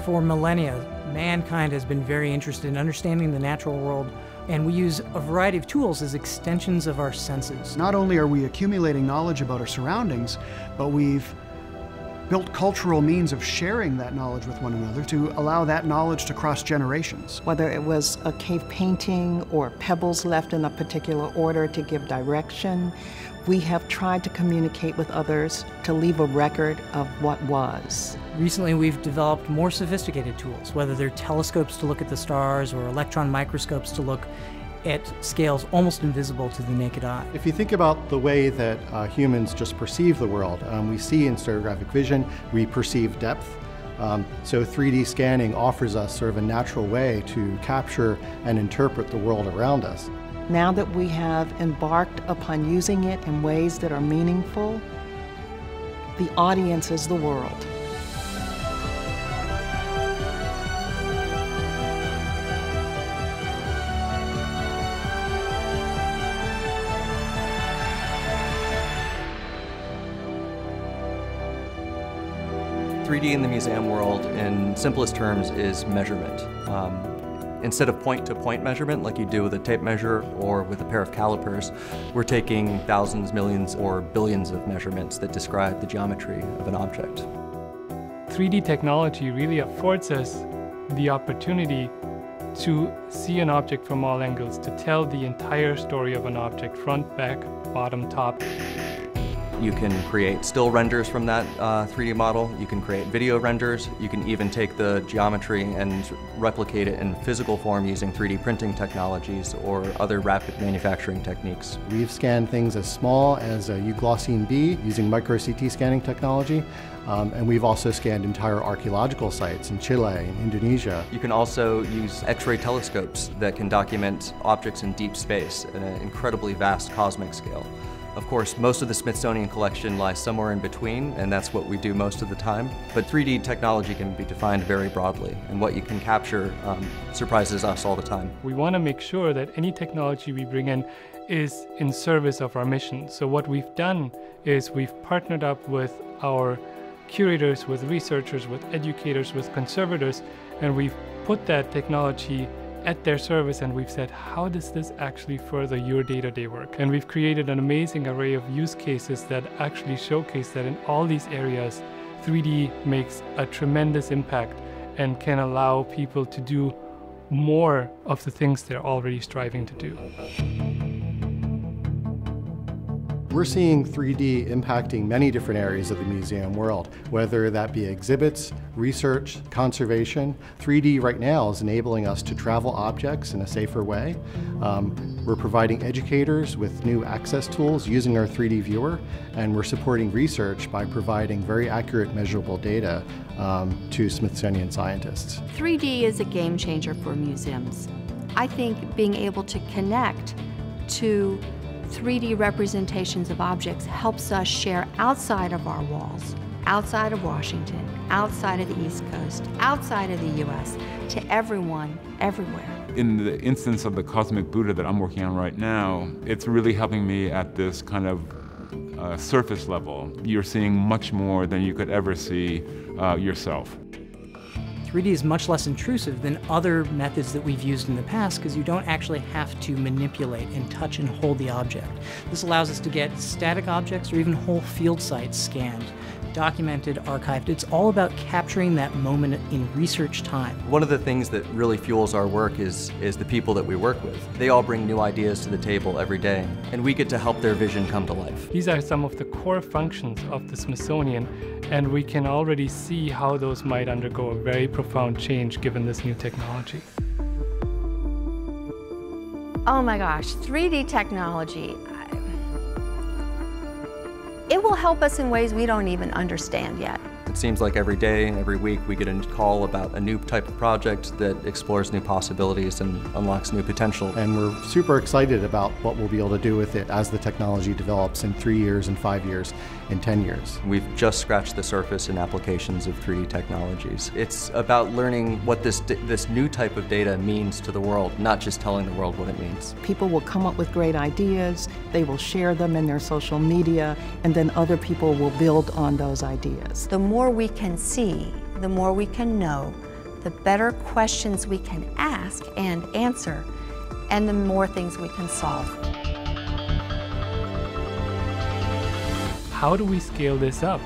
For millennia, mankind has been very interested in understanding the natural world, and we use a variety of tools as extensions of our senses. Not only are we accumulating knowledge about our surroundings, but we've built cultural means of sharing that knowledge with one another to allow that knowledge to cross generations. Whether it was a cave painting or pebbles left in a particular order to give direction, we have tried to communicate with others to leave a record of what was. Recently, we've developed more sophisticated tools, whether they're telescopes to look at the stars or electron microscopes to look at scales almost invisible to the naked eye. If you think about the way that humans just perceive the world, we see in stereographic vision, we perceive depth. So 3D scanning offers us sort of a natural way to capture and interpret the world around us. Now that we have embarked upon using it in ways that are meaningful, the audience is the world. .3D in the museum world, in simplest terms, is measurement. Instead of point-to-point measurement like you do with a tape measure or with a pair of calipers, we're taking thousands, millions, or billions of measurements that describe the geometry of an object. 3D technology really affords us the opportunity to see an object from all angles, to tell the entire story of an object, front, back, bottom, top. You can create still renders from that 3D model. You can create video renders. You can even take the geometry and replicate it in physical form using 3D printing technologies or other rapid manufacturing techniques. We've scanned things as small as a euglossine B using micro CT scanning technology. And we've also scanned entire archaeological sites in Chile and Indonesia. You can also use X-ray telescopes that can document objects in deep space at an incredibly vast cosmic scale. Of course, most of the Smithsonian collection lies somewhere in between, and that's what we do most of the time. But 3D technology can be defined very broadly, and what you can capture surprises us all the time. We want to make sure that any technology we bring in is in service of our mission. So what we've done is we've partnered up with our curators, with researchers, with educators, with conservators, and we've put that technology at their service, and we've said, how does this actually further your day-to-day work? And we've created an amazing array of use cases that actually showcase that in all these areas, 3D makes a tremendous impact and can allow people to do more of the things they're already striving to do. We're seeing 3D impacting many different areas of the museum world, whether that be exhibits, research, conservation. 3D right now is enabling us to travel objects in a safer way. We're providing educators with new access tools using our 3D viewer, and we're supporting research by providing very accurate measurable data to Smithsonian scientists. 3D is a game changer for museums. I think being able to connect to 3D representations of objects helps us share outside of our walls, outside of Washington, outside of the East Coast, outside of the US, to everyone, everywhere. In the instance of the Cosmic Buddha that I'm working on right now, it's really helping me at this kind of surface level. You're seeing much more than you could ever see yourself. 3D is much less intrusive than other methods that we've used in the past because you don't actually have to manipulate and touch and hold the object. This allows us to get static objects or even whole field sites scanned, documented, archived. It's all about capturing that moment in research time. One of the things that really fuels our work is the people that we work with. They all bring new ideas to the table every day, and we get to help their vision come to life. These are some of the core functions of the Smithsonian, and we can already see how those might undergo a very profound change given this new technology. Oh my gosh, 3D technology. It will help us in ways we don't even understand yet. It seems like every day, every week, we get a call about a new type of project that explores new possibilities and unlocks new potential. And we're super excited about what we'll be able to do with it as the technology develops in 3 years and 5 years and 10 years. We've just scratched the surface in applications of 3D technologies. It's about learning what this new type of data means to the world, not just telling the world what it means. People will come up with great ideas, they will share them in their social media, and then other people will build on those ideas. The more we can see, the more we can know, the better questions we can ask and answer, and the more things we can solve. How do we scale this up?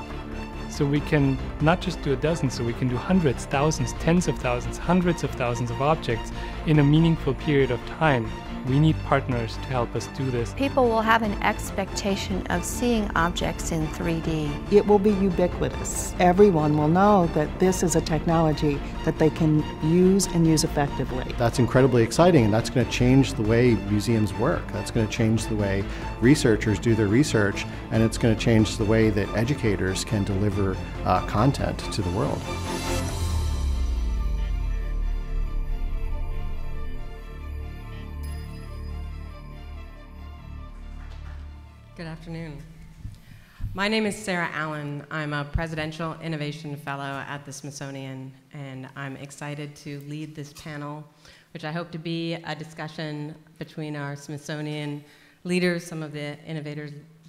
So we can not just do a dozen, so we can do hundreds, thousands, tens of thousands, hundreds of thousands of objects in a meaningful period of time. We need partners to help us do this. People will have an expectation of seeing objects in 3D. It will be ubiquitous. Everyone will know that this is a technology that they can use and use effectively. That's incredibly exciting, and that's going to change the way museums work. That's going to change the way researchers do their research, and it's going to change the way that educators can deliver content to the world. Good afternoon. My name is Sarah Allen. I'm a Presidential Innovation Fellow at the Smithsonian, and I'm excited to lead this panel, which I hope to be a discussion between our Smithsonian leaders, some of the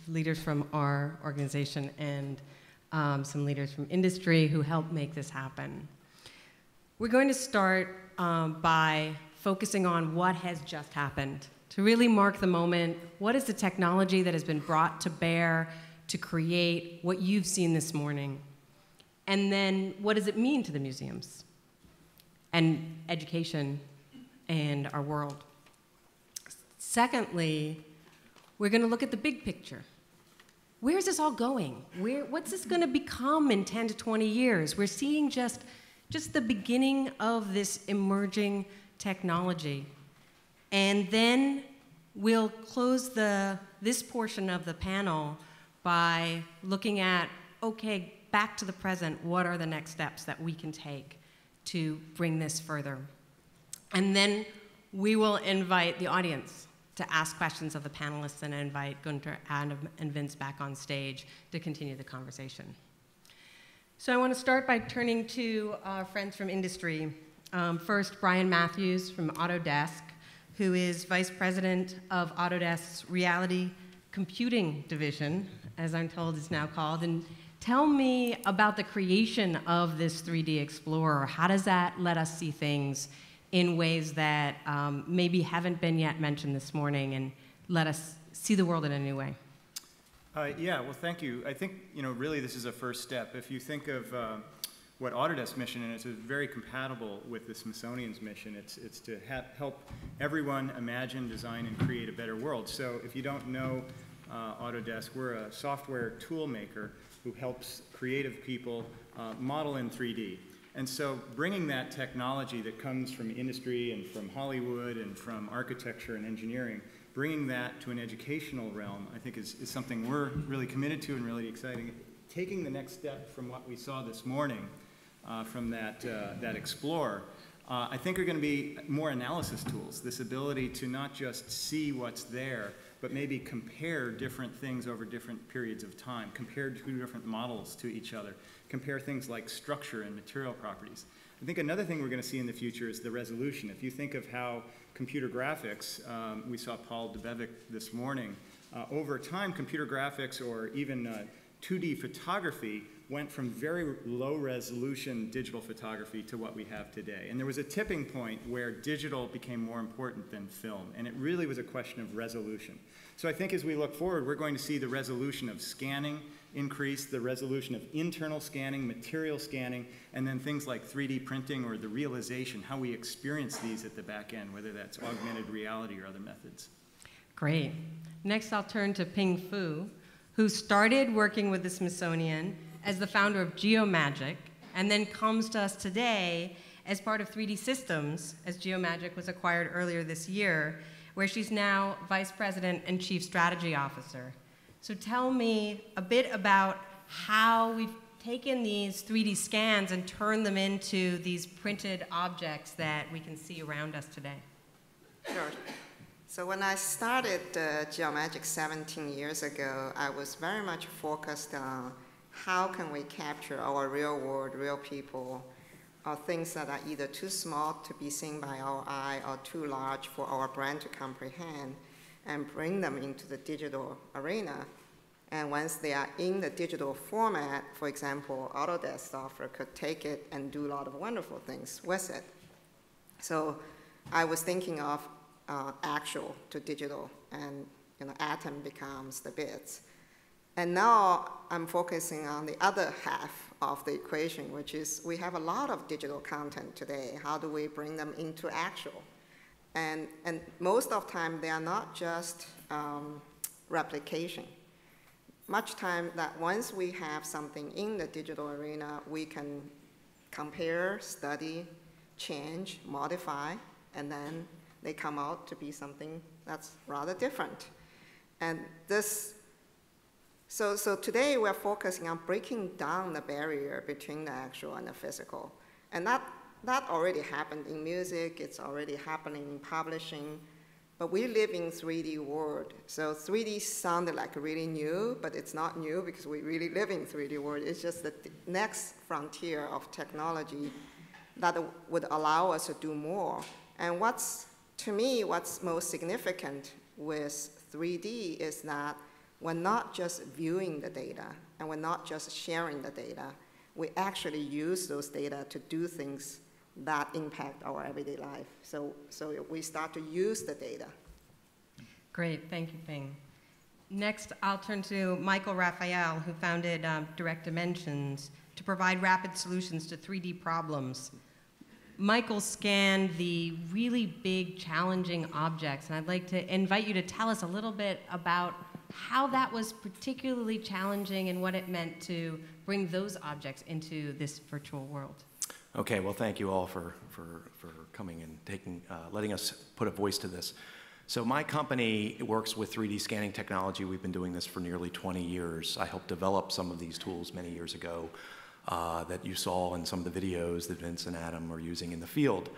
leaders from our organization, and some leaders from industry who help make this happen. We're going to start by focusing on what has just happened. To really mark the moment, what is the technology that has been brought to bear to create what you've seen this morning? And then what does it mean to the museums and education and our world? Secondly, we're going to look at the big picture. Where is this all going? What's this going to become in 10 to 20 years? We're seeing just the beginning of this emerging technology. And then we'll close this portion of the panel by looking at, okay, back to the present, what are the next steps that we can take to bring this further? And then we will invite the audience to ask questions of the panelists and invite Gunter, Adam, and Vince back on stage to continue the conversation. So I want to start by turning to our friends from industry. First, Brian Mathews from Autodesk, who is Vice President of Autodesk's Reality Computing Division, as I'm told it's now called. And tell me about the creation of this 3D Explorer. How does that let us see things in ways that maybe haven't been yet mentioned this morning and let us see the world in a new way? Yeah, well, thank you. I think, really this is a first step. If you think of what Autodesk's mission, and it's very compatible with the Smithsonian's mission. It's to help everyone imagine, design, and create a better world. So if you don't know Autodesk, we're a software tool maker who helps creative people model in 3D. And so bringing that technology that comes from industry and from Hollywood and from architecture and engineering, bringing that to an educational realm, I think is something we're really committed to and really exciting. Taking the next step from what we saw this morning, from that Explorer, I think are going to be more analysis tools, this ability to not just see what's there, but maybe compare different things over different periods of time, compare two different models to each other, compare things like structure and material properties. I think another thing we're going to see in the future is the resolution. If you think of how computer graphics, we saw Paul DeBevic this morning, over time computer graphics or even 2D photography went from very low resolution digital photography to what we have today. And there was a tipping point where digital became more important than film, and it really was a question of resolution. So I think as we look forward, we're going to see the resolution of scanning increase, the resolution of internal scanning, material scanning, and then things like 3D printing or the realization, how we experience these at the back end, whether that's augmented reality or other methods. Great. Next, I'll turn to Ping Fu, who started working with the Smithsonian as the founder of Geomagic, and then comes to us today as part of 3D Systems, as Geomagic was acquired earlier this year, where she's now Vice President and Chief Strategy Officer. So tell me a bit about how we've taken these 3D scans and turned them into these printed objects that we can see around us today. Sure. So when I started Geomagic 17 years ago, I was very much focused on how can we capture our real world, real people, or things that are either too small to be seen by our eye or too large for our brain to comprehend, and bring them into the digital arena And once they are in the digital format, for example, Autodesk software could take it and do a lot of wonderful things with it. So I was thinking of actual to digital, and atom becomes the bits. And now I'm focusing on the other half of the equation, which is we have a lot of digital content today. How do we bring them into actual? And most of the time, they are not just replication. Much time that once we have something in the digital arena, we can compare, study, change, modify, and then they come out to be something that's rather different. And this, so today we're focusing on breaking down the barrier between the actual and the physical. And that already happened in music, it's already happening in publishing, but we live in 3D world. So 3D sounded like really new, but it's not new because we really live in 3D world. It's just the next frontier of technology that would allow us to do more. And to me, what's most significant with 3D is that we're not just viewing the data, and we're not just sharing the data. We actually use those data to do things that impact our everyday life. So we start to use the data. Great, thank you, Ping. Next, I'll turn to Michael Raphael, who founded Direct Dimensions to provide rapid solutions to 3D problems. Michael scanned the really big, challenging objects, and I'd like to invite you to tell us a little bit about how that was particularly challenging and what it meant to bring those objects into this virtual world. Okay, well, thank you all for coming and letting us put a voice to this. So my company works with 3D scanning technology. We've been doing this for nearly 20 years. I helped develop some of these tools many years ago that you saw in some of the videos that Vince and Adam are using in the field.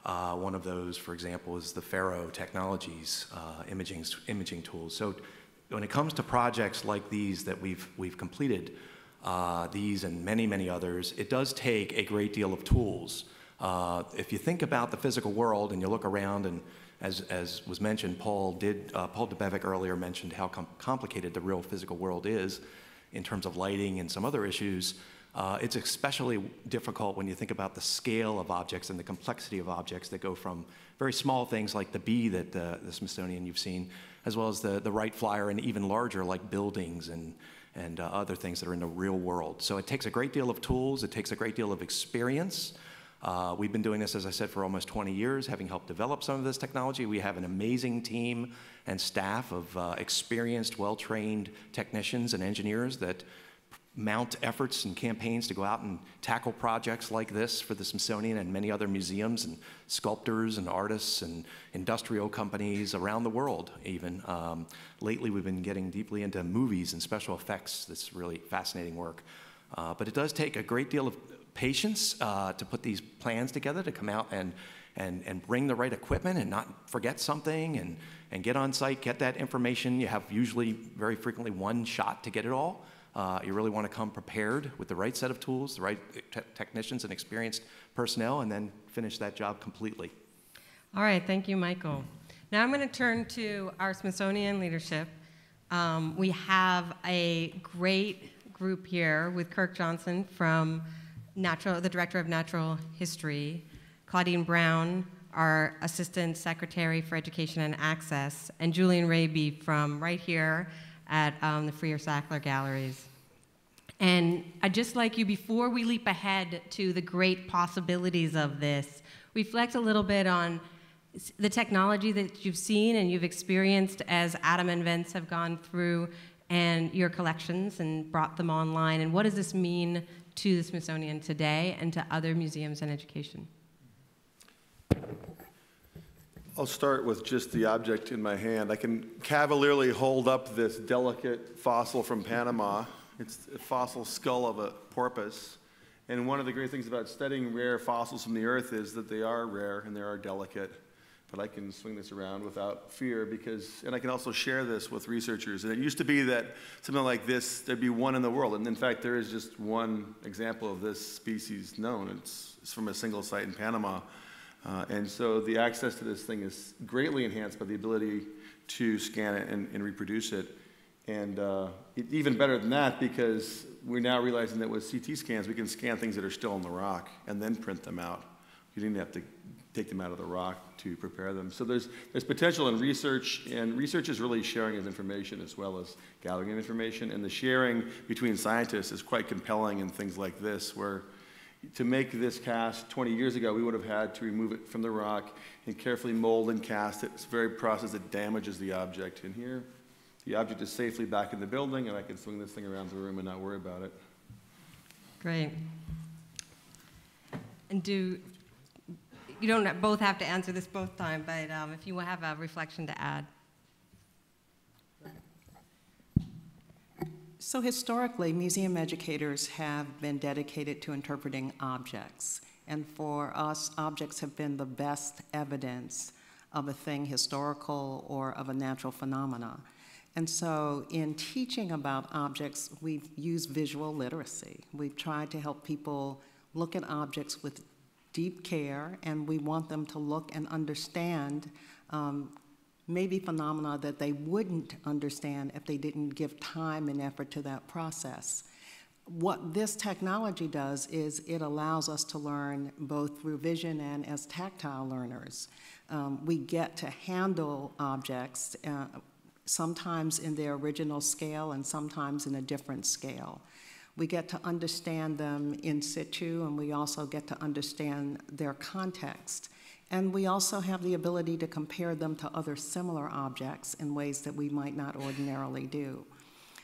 One of those, for example, is the Faro Technologies imaging tools. So when it comes to projects like these that we've completed, these and many, many others, it does take a great deal of tools. If you think about the physical world and you look around, and as was mentioned, Paul Dubevik earlier mentioned how complicated the real physical world is in terms of lighting and some other issues. It's especially difficult when you think about the scale of objects and the complexity of objects that go from very small things like the bee that the Smithsonian you've seen, as well as the Wright Flyer, and even larger like buildings and other things that are in the real world. So it takes a great deal of tools, it takes a great deal of experience. We've been doing this, as I said, for almost 20 years, having helped develop some of this technology. We have an amazing team and staff of experienced, well-trained technicians and engineers that mount efforts and campaigns to go out and tackle projects like this for the Smithsonian and many other museums and sculptors and artists and industrial companies around the world even. Lately we've been getting deeply into movies and special effects. That's really fascinating work. But it does take a great deal of patience to put these plans together, to come out and bring the right equipment and not forget something and get on site, get that information. You have usually very frequently one shot to get it all. You really want to come prepared with the right set of tools, the right technicians and experienced personnel, and then finish that job completely. All right, thank you, Michael. Now I'm going to turn to our Smithsonian leadership. We have a great group here with Kirk Johnson from the Director of Natural History, Claudine Brown, our Assistant Secretary for Education and Access, and Julian Raby from right here at the Freer Sackler Galleries. And I'd just like you, before we leap ahead to the great possibilities of this, reflect a little bit on the technology that you've seen and you've experienced as Adam and Vince have gone through and your collections and brought them online, and what does this mean to the Smithsonian today and to other museums and education? I'll start with just the object in my hand. I can cavalierly hold up this delicate fossil from Panama. It's a fossil skull of a porpoise. And one of the great things about studying rare fossils from the earth is that they are rare and they are delicate. But I can swing this around without fear and I can also share this with researchers. And it used to be that something like this, there'd be one in the world. And in fact, there is just one example of this species known. It's from a single site in Panama. And so the access to this thing is greatly enhanced by the ability to scan it and reproduce it. And even better than that, because we're now realizing that with CT scans, we can scan things that are still in the rock and then print them out. You didn't have to take them out of the rock to prepare them. So there's potential in research, and research is really sharing of information as well as gathering of information. And the sharing between scientists is quite compelling in things like this, where to make this cast 20 years ago, we would have had to remove it from the rock and carefully mold and cast it. It's a very process that damages the object. And here, the object is safely back in the building, and I can swing this thing around the room and not worry about it. Great. And you don't both have to answer this both times, but if you have a reflection to add. So historically, museum educators have been dedicated to interpreting objects. And for us, objects have been the best evidence of a thing historical or of a natural phenomena. And so in teaching about objects, we've used visual literacy. We've tried to help people look at objects with deep care, and we want them to look and understand maybe phenomena that they wouldn't understand if they didn't give time and effort to that process. What this technology does is it allows us to learn both through vision and as tactile learners. We get to handle objects sometimes in their original scale and sometimes in a different scale. We get to understand them in situ, and we also get to understand their context. And we also have the ability to compare them to other similar objects in ways that we might not ordinarily do.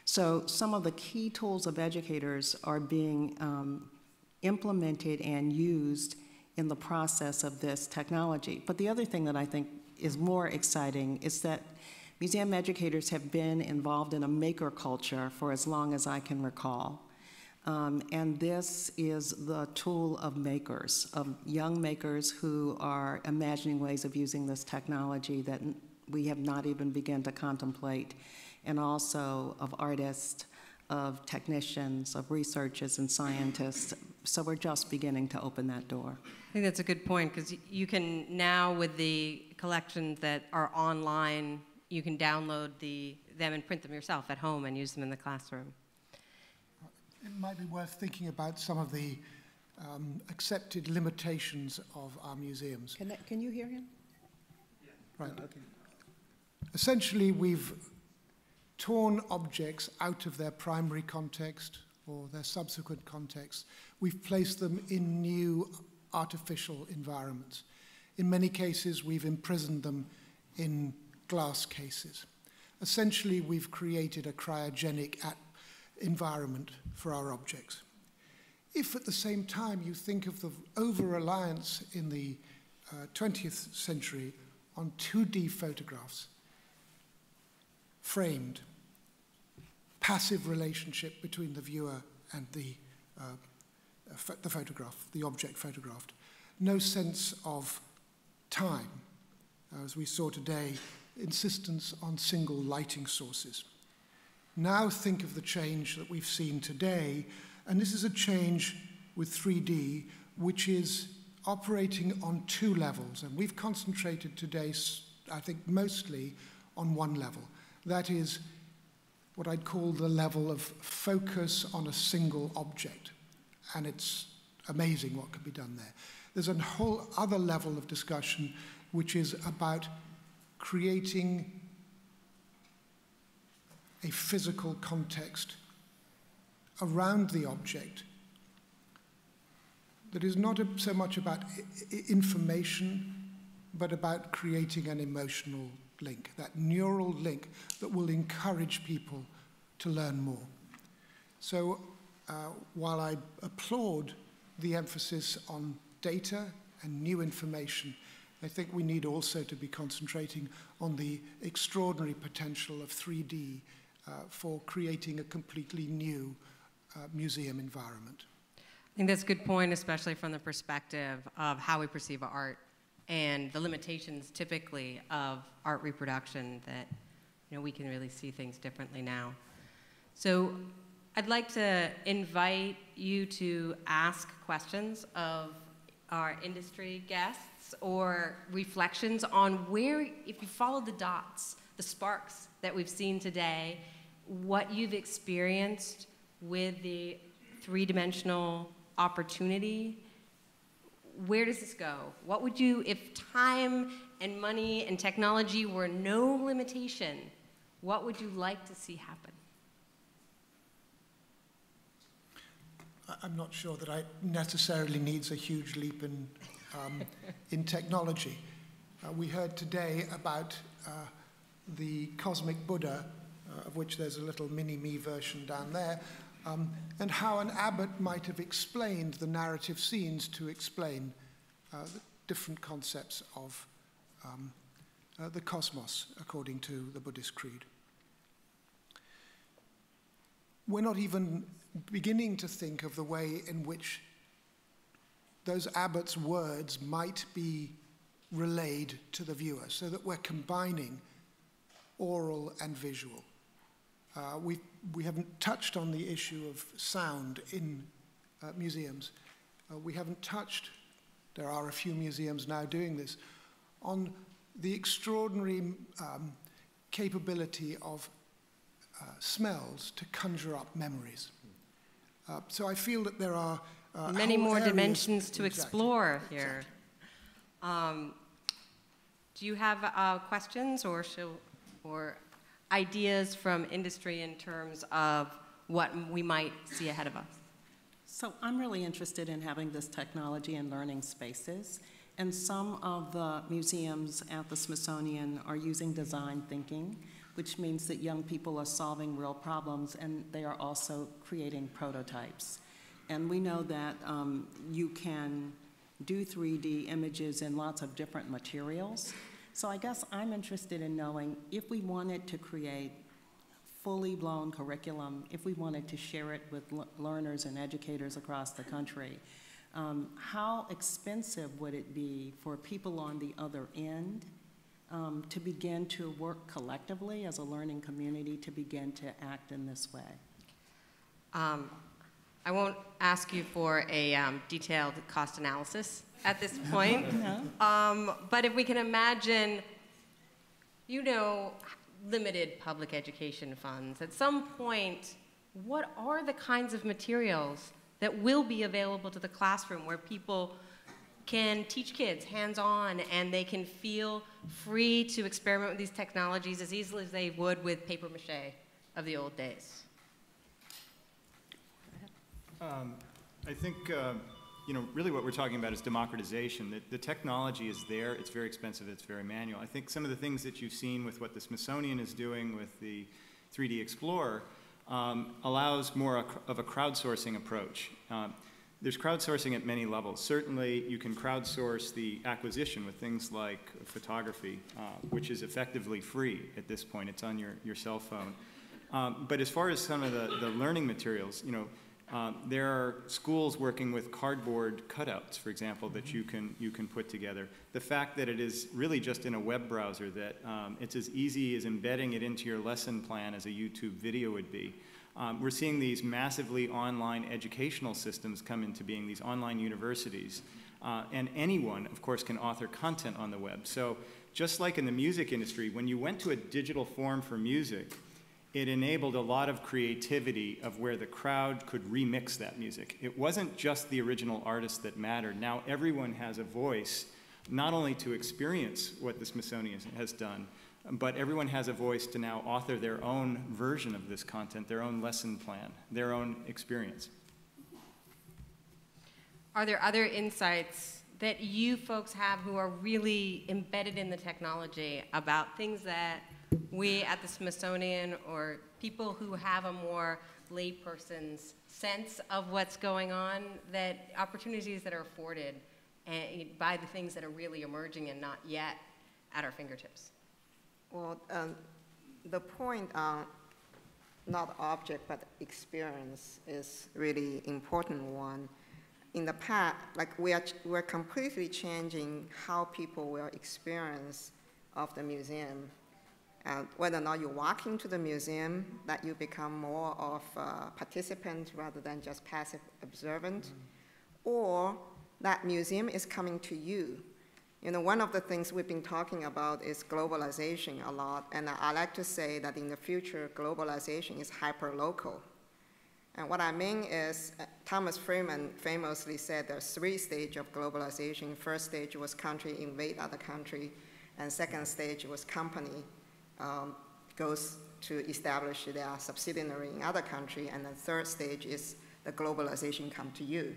So some of the key tools of educators are being implemented and used in the process of this technology. But the other thing that I think is more exciting is that museum educators have been involved in a maker culture for as long as I can recall. And this is the tool of makers, of young makers who are imagining ways of using this technology that we have not even begun to contemplate, and also of artists, of technicians, of researchers and scientists. So we're just beginning to open that door. I think that's a good point, because you can now, with the collections that are online, you can download them and print them yourself at home and use them in the classroom. It might be worth thinking about some of the accepted limitations of our museums. Can you hear him? Yeah. Right, okay. Essentially, we've torn objects out of their primary context or their subsequent context. We've placed them in new artificial environments. In many cases, we've imprisoned them in glass cases. Essentially, we've created a cryogenic environment for our objects. If at the same time you think of the over-reliance in the 20th century on 2D photographs, framed, passive relationship between the viewer and the photograph, the object photographed, no sense of time, as we saw today, insistence on single lighting sources. Now think of the change that we've seen today, and this is a change with 3D, which is operating on two levels, and we've concentrated today, I think, mostly on one level. That is what I'd call the level of focus on a single object, and it's amazing what can be done there. There's a whole other level of discussion, which is about creating a physical context around the object that is not so much about information, but about creating an emotional link, that neural link that will encourage people to learn more. So while I applaud the emphasis on data and new information, I think we need also to be concentrating on the extraordinary potential of 3D for creating a completely new museum environment. I think that's a good point, especially from the perspective of how we perceive art and the limitations typically of art reproduction, that we can really see things differently now. So I'd like to invite you to ask questions of our industry guests or reflections on where, if you follow the dots, the sparks that we've seen today, what you've experienced with the three-dimensional opportunity, where does this go? What would you, if time and money and technology were no limitation, what would you like to see happen? I'm not sure that it necessarily needs a huge leap in technology. We heard today about the cosmic Buddha, of which there's a little mini-me version down there, and how an abbot might have explained the narrative scenes to explain the different concepts of the cosmos, according to the Buddhist creed. We're not even beginning to think of the way in which those abbots' words might be relayed to the viewer, so that we're combining oral and visual. We haven't touched on the issue of sound in museums. We haven't touched, there are a few museums now doing this, on the extraordinary capability of smells to conjure up memories. So I feel that there are many more dimensions to explore here. Exactly. Do you have questions or ideas from industry in terms of what we might see ahead of us? So I'm really interested in having this technology in learning spaces. And some of the museums at the Smithsonian are using design thinking, which means that young people are solving real problems and they are also creating prototypes. And we know that you can do 3D images in lots of different materials. So I guess I'm interested in knowing if we wanted to create fully blown curriculum, if we wanted to share it with learners and educators across the country, how expensive would it be for people on the other end to begin to work collectively as a learning community to begin to act in this way? I won't ask you for a detailed cost analysis at this point, but if we can imagine, limited public education funds, at some point, what are the kinds of materials that will be available to the classroom where people can teach kids hands-on and they can feel free to experiment with these technologies as easily as they would with paper mache of the old days? I think, really what we're talking about is democratization. The technology is there, it's very expensive, it's very manual. I think some of the things that you've seen with what the Smithsonian is doing with the 3D Explorer allows more of a crowdsourcing approach. There's crowdsourcing at many levels. Certainly, you can crowdsource the acquisition with things like photography, which is effectively free at this point. It's on your cell phone. But as far as some of the learning materials, there are schools working with cardboard cutouts, for example, that you can put together. The fact that it is really just in a web browser, that it's as easy as embedding it into your lesson plan as a YouTube video would be. We're seeing these massively online educational systems come into being, these online universities. And anyone, of course, can author content on the web. So just like in the music industry, when you went to a digital form for music, it enabled a lot of creativity of where the crowd could remix that music. It wasn't just the original artist that mattered. Now everyone has a voice, not only to experience what the Smithsonian has done, but everyone has a voice to now author their own version of this content, their own lesson plan, their own experience. Are there other insights that you folks have who are really embedded in the technology about things that we at the Smithsonian or people who have a more layperson's sense of what's going on, that opportunities that are afforded by the things that are really emerging and not yet at our fingertips? Well, the point on not object but experience is really important one. In the past, we're completely changing how people will experience of the museum. Whether or not you walk into the museum, that you become more of a participant rather than just passive observant, or that museum is coming to you. You know, one of the things we've been talking about is globalization a lot, and I like to say that in the future, globalization is hyper-local. And what I mean is, Thomas Friedman famously said there's 3 stages of globalization. First stage was country invade other country, and second stage was company goes to establish their subsidiary in other country, and the third stage is the globalization come to you.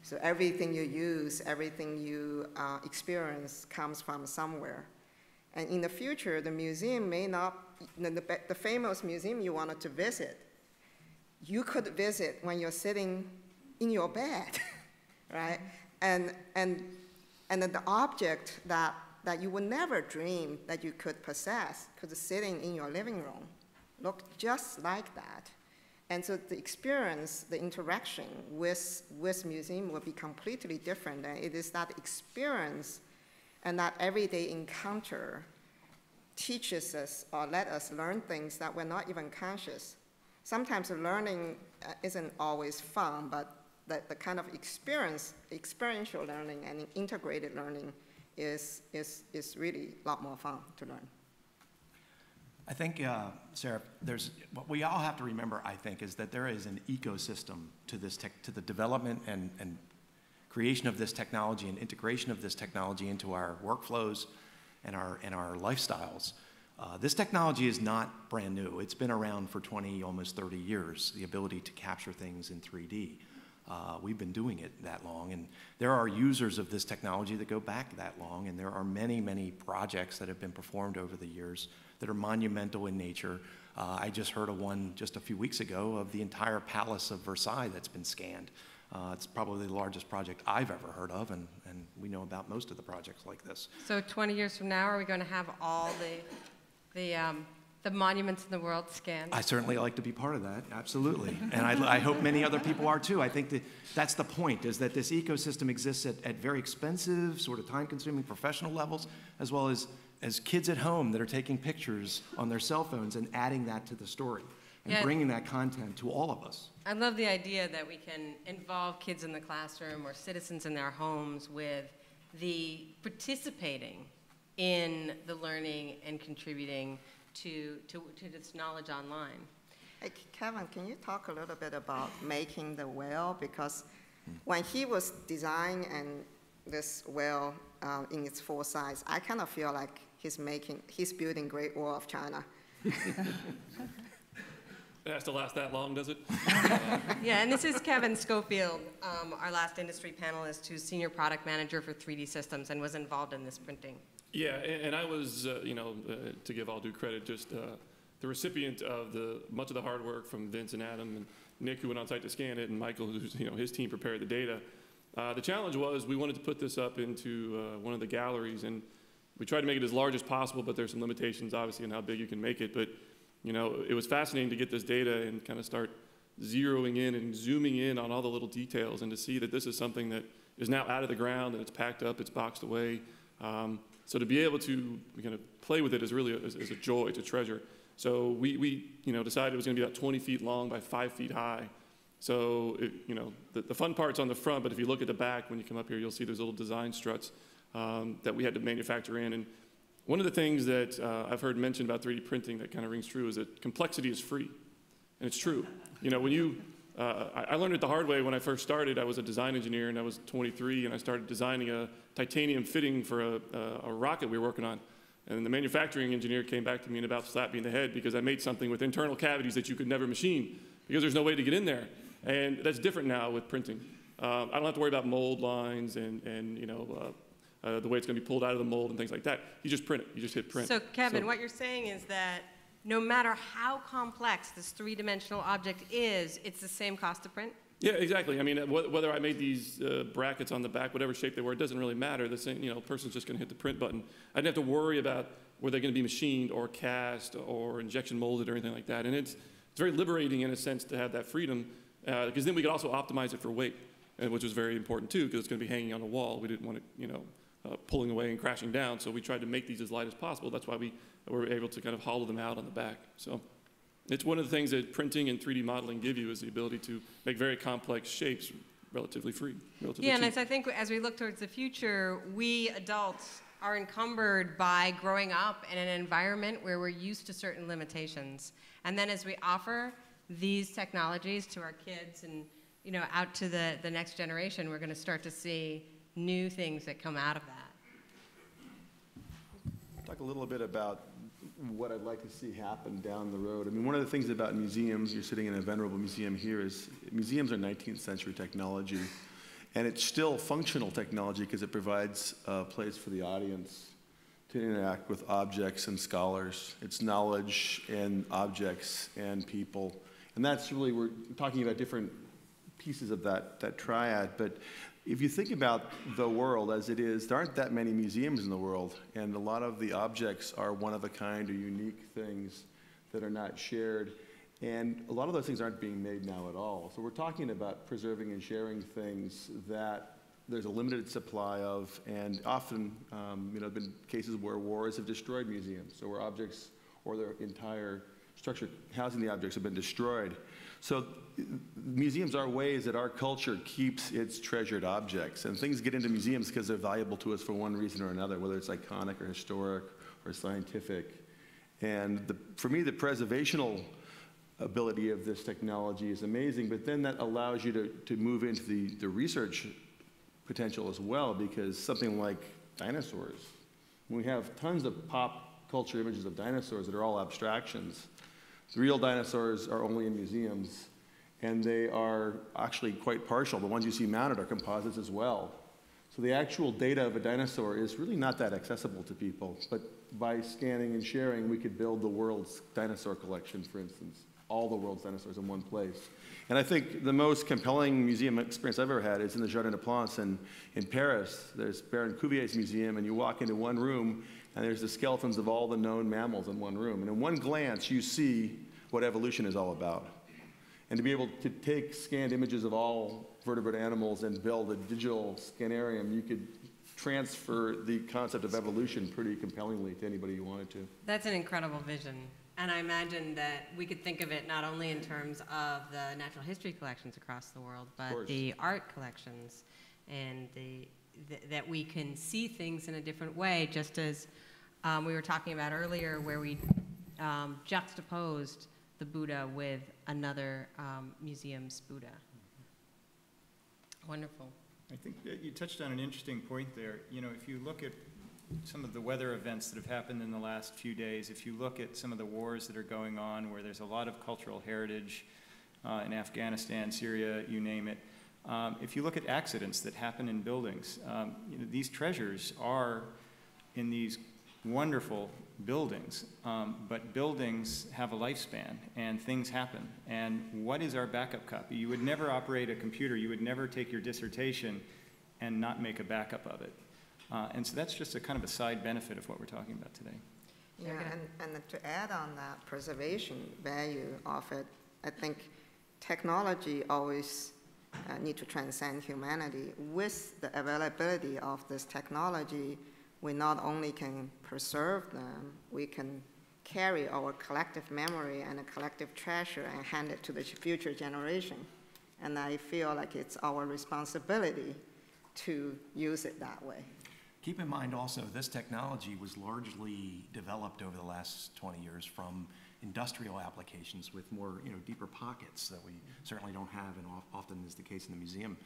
So everything you use, everything you experience comes from somewhere. And in the future, the museum may not, the famous museum you wanted to visit, you could visit when you're sitting in your bed, right? And the object that you would never dream that you could possess, because sitting in your living room looked just like that. And so the experience, the interaction with museum will be completely different. And it is that experience and that everyday encounter teaches us or let us learn things that we're not even conscious. Sometimes learning isn't always fun, but the kind of experiential learning and integrated learning is really a lot more fun to learn. I think, Sarah, what we all have to remember, I think, is that there is an ecosystem to the development and creation of this technology and integration of this technology into our workflows and our lifestyles. This technology is not brand new. It's been around for 20, almost 30 years, the ability to capture things in 3D. We've been doing it that long, and there are users of this technology that go back that long, and there are many, many projects that have been performed over the years that are monumental in nature. I just heard of one just a few weeks ago of the entire Palace of Versailles that's been scanned. It's probably the largest project I've ever heard of, and we know about most of the projects like this. So 20 years from now, are we going to have all the monuments in the world scanned? I certainly like to be part of that, absolutely. And I hope many other people are too. I think that's the point, is that this ecosystem exists at very expensive, sort of time-consuming professional levels, as well as kids at home that are taking pictures on their cell phones and adding that to the story and bringing that content to all of us. I love the idea that we can involve kids in the classroom or citizens in their homes with the participating in the learning and contributing to this knowledge online. Hey, Kevin, can you talk a little bit about making the whale? Because when he was designing this whale in its full size, I kind of feel like he's building Great Wall of China. It has to last that long, does it? Yeah, and this is Kevin Scofield, our last industry panelist, who's senior product manager for 3D Systems and was involved in this printing. Yeah, and I was, to give all due credit, just the recipient of much of the hard work from Vince and Adam and Nick, who went on site to scan it, and Michael, who's, his team prepared the data. The challenge was we wanted to put this up into one of the galleries, and we tried to make it as large as possible, but there's some limitations, obviously, in how big you can make it. But, it was fascinating to get this data and kind of start zeroing in and zooming in on all the little details, and to see that this is something that is now out of the ground and it's packed up, it's boxed away. So to be able to kind of play with it is really is a joy, it's a treasure. So we decided it was going to be about 20 feet long by 5 feet high. So the fun part's on the front, but if you look at the back, when you come up here, you'll see there's little design struts that we had to manufacture in. And one of the things that I've heard mentioned about 3D printing that kind of rings true is that complexity is free, and it's true. I learned it the hard way when I first started. I was a design engineer, and I was 23, and I started designing a titanium fitting for a rocket we were working on. And the manufacturing engineer came back to me and about slapped me in the head because I made something with internal cavities that you could never machine because there's no way to get in there. And that's different now with printing. I don't have to worry about mold lines and the way it's going to be pulled out of the mold and things like that. You just print it. You just hit print. So, Kevin, what you're saying is that no matter how complex this three-dimensional object is, it's the same cost to print? Yeah, exactly. I mean, whether I made these brackets on the back, whatever shape they were, it doesn't really matter. The same, person's just going to hit the print button. I didn't have to worry about were they going to be machined or cast or injection molded or anything like that. And it's very liberating in a sense to have that freedom, because then we could also optimize it for weight, which was very important too, because it's going to be hanging on a wall. We didn't want it, pulling away and crashing down. So we tried to make these as light as possible. That's why we were able to kind of hollow them out on the back. So it's one of the things that printing and 3D modeling give you is the ability to make very complex shapes relatively free. Yeah, and I think as we look towards the future, we adults are encumbered by growing up in an environment where we're used to certain limitations. And then as we offer these technologies to our kids and out to the next generation, we're going to start to see new things that come out of that. Talk a little bit about what I'd like to see happen down the road. I mean, one of the things about museums, you're sitting in a venerable museum here, is museums are 19th century technology. And it's still functional technology because it provides a place for the audience to interact with objects and scholars. It's knowledge and objects and people. And that's really, we're talking about different pieces of that triad. But if you think about the world as it is, there aren't that many museums in the world. And a lot of the objects are one of a kind or unique things that are not shared. And a lot of those things aren't being made now at all. So we're talking about preserving and sharing things that there's a limited supply of, and often, there have been cases where wars have destroyed museums, so where objects or their entire structure housing the objects have been destroyed. So museums are ways that our culture keeps its treasured objects, and things get into museums because they're valuable to us for one reason or another, whether it's iconic or historic or scientific. And for me, the preservational ability of this technology is amazing, but then that allows you to move into the research potential as well, because something like dinosaurs, we have tons of pop culture images of dinosaurs that are all abstractions. The real dinosaurs are only in museums, and they are actually quite partial. The ones you see mounted are composites as well. So the actual data of a dinosaur is really not that accessible to people, but by scanning and sharing, we could build the world's dinosaur collection, for instance. All the world's dinosaurs in one place. And I think the most compelling museum experience I've ever had is in the Jardin des Plantes in Paris. There's Baron Cuvier's museum, and you walk into one room, and there's the skeletons of all the known mammals in one room. And in one glance, you see what evolution is all about. And to be able to take scanned images of all vertebrate animals and build a digital scanarium, you could transfer the concept of evolution pretty compellingly to anybody you wanted to. That's an incredible vision. And I imagine that we could think of it not only in terms of the natural history collections across the world, but the art collections, and that we can see things in a different way, just as we were talking about earlier, where we juxtaposed the Buddha with another museum's Buddha. Wonderful. I think that you touched on an interesting point there. If you look at some of the weather events that have happened in the last few days, if you look at some of the wars that are going on where there's a lot of cultural heritage in Afghanistan, Syria, you name it, if you look at accidents that happen in buildings, these treasures are in these wonderful buildings, but buildings have a lifespan and things happen. And what is our backup copy? You would never operate a computer, you would never take your dissertation and not make a backup of it. And so that's just a kind of a side benefit of what we're talking about today. Yeah, and to add on that preservation value of it, I think technology always need to transcend humanity. With the availability of this technology, we not only can preserve them, we can carry our collective memory and a collective treasure and hand it to the future generation. And I feel like it's our responsibility to use it that way. Keep in mind also, this technology was largely developed over the last 20 years from industrial applications with more, deeper pockets that we certainly don't have, and often is the case in the museum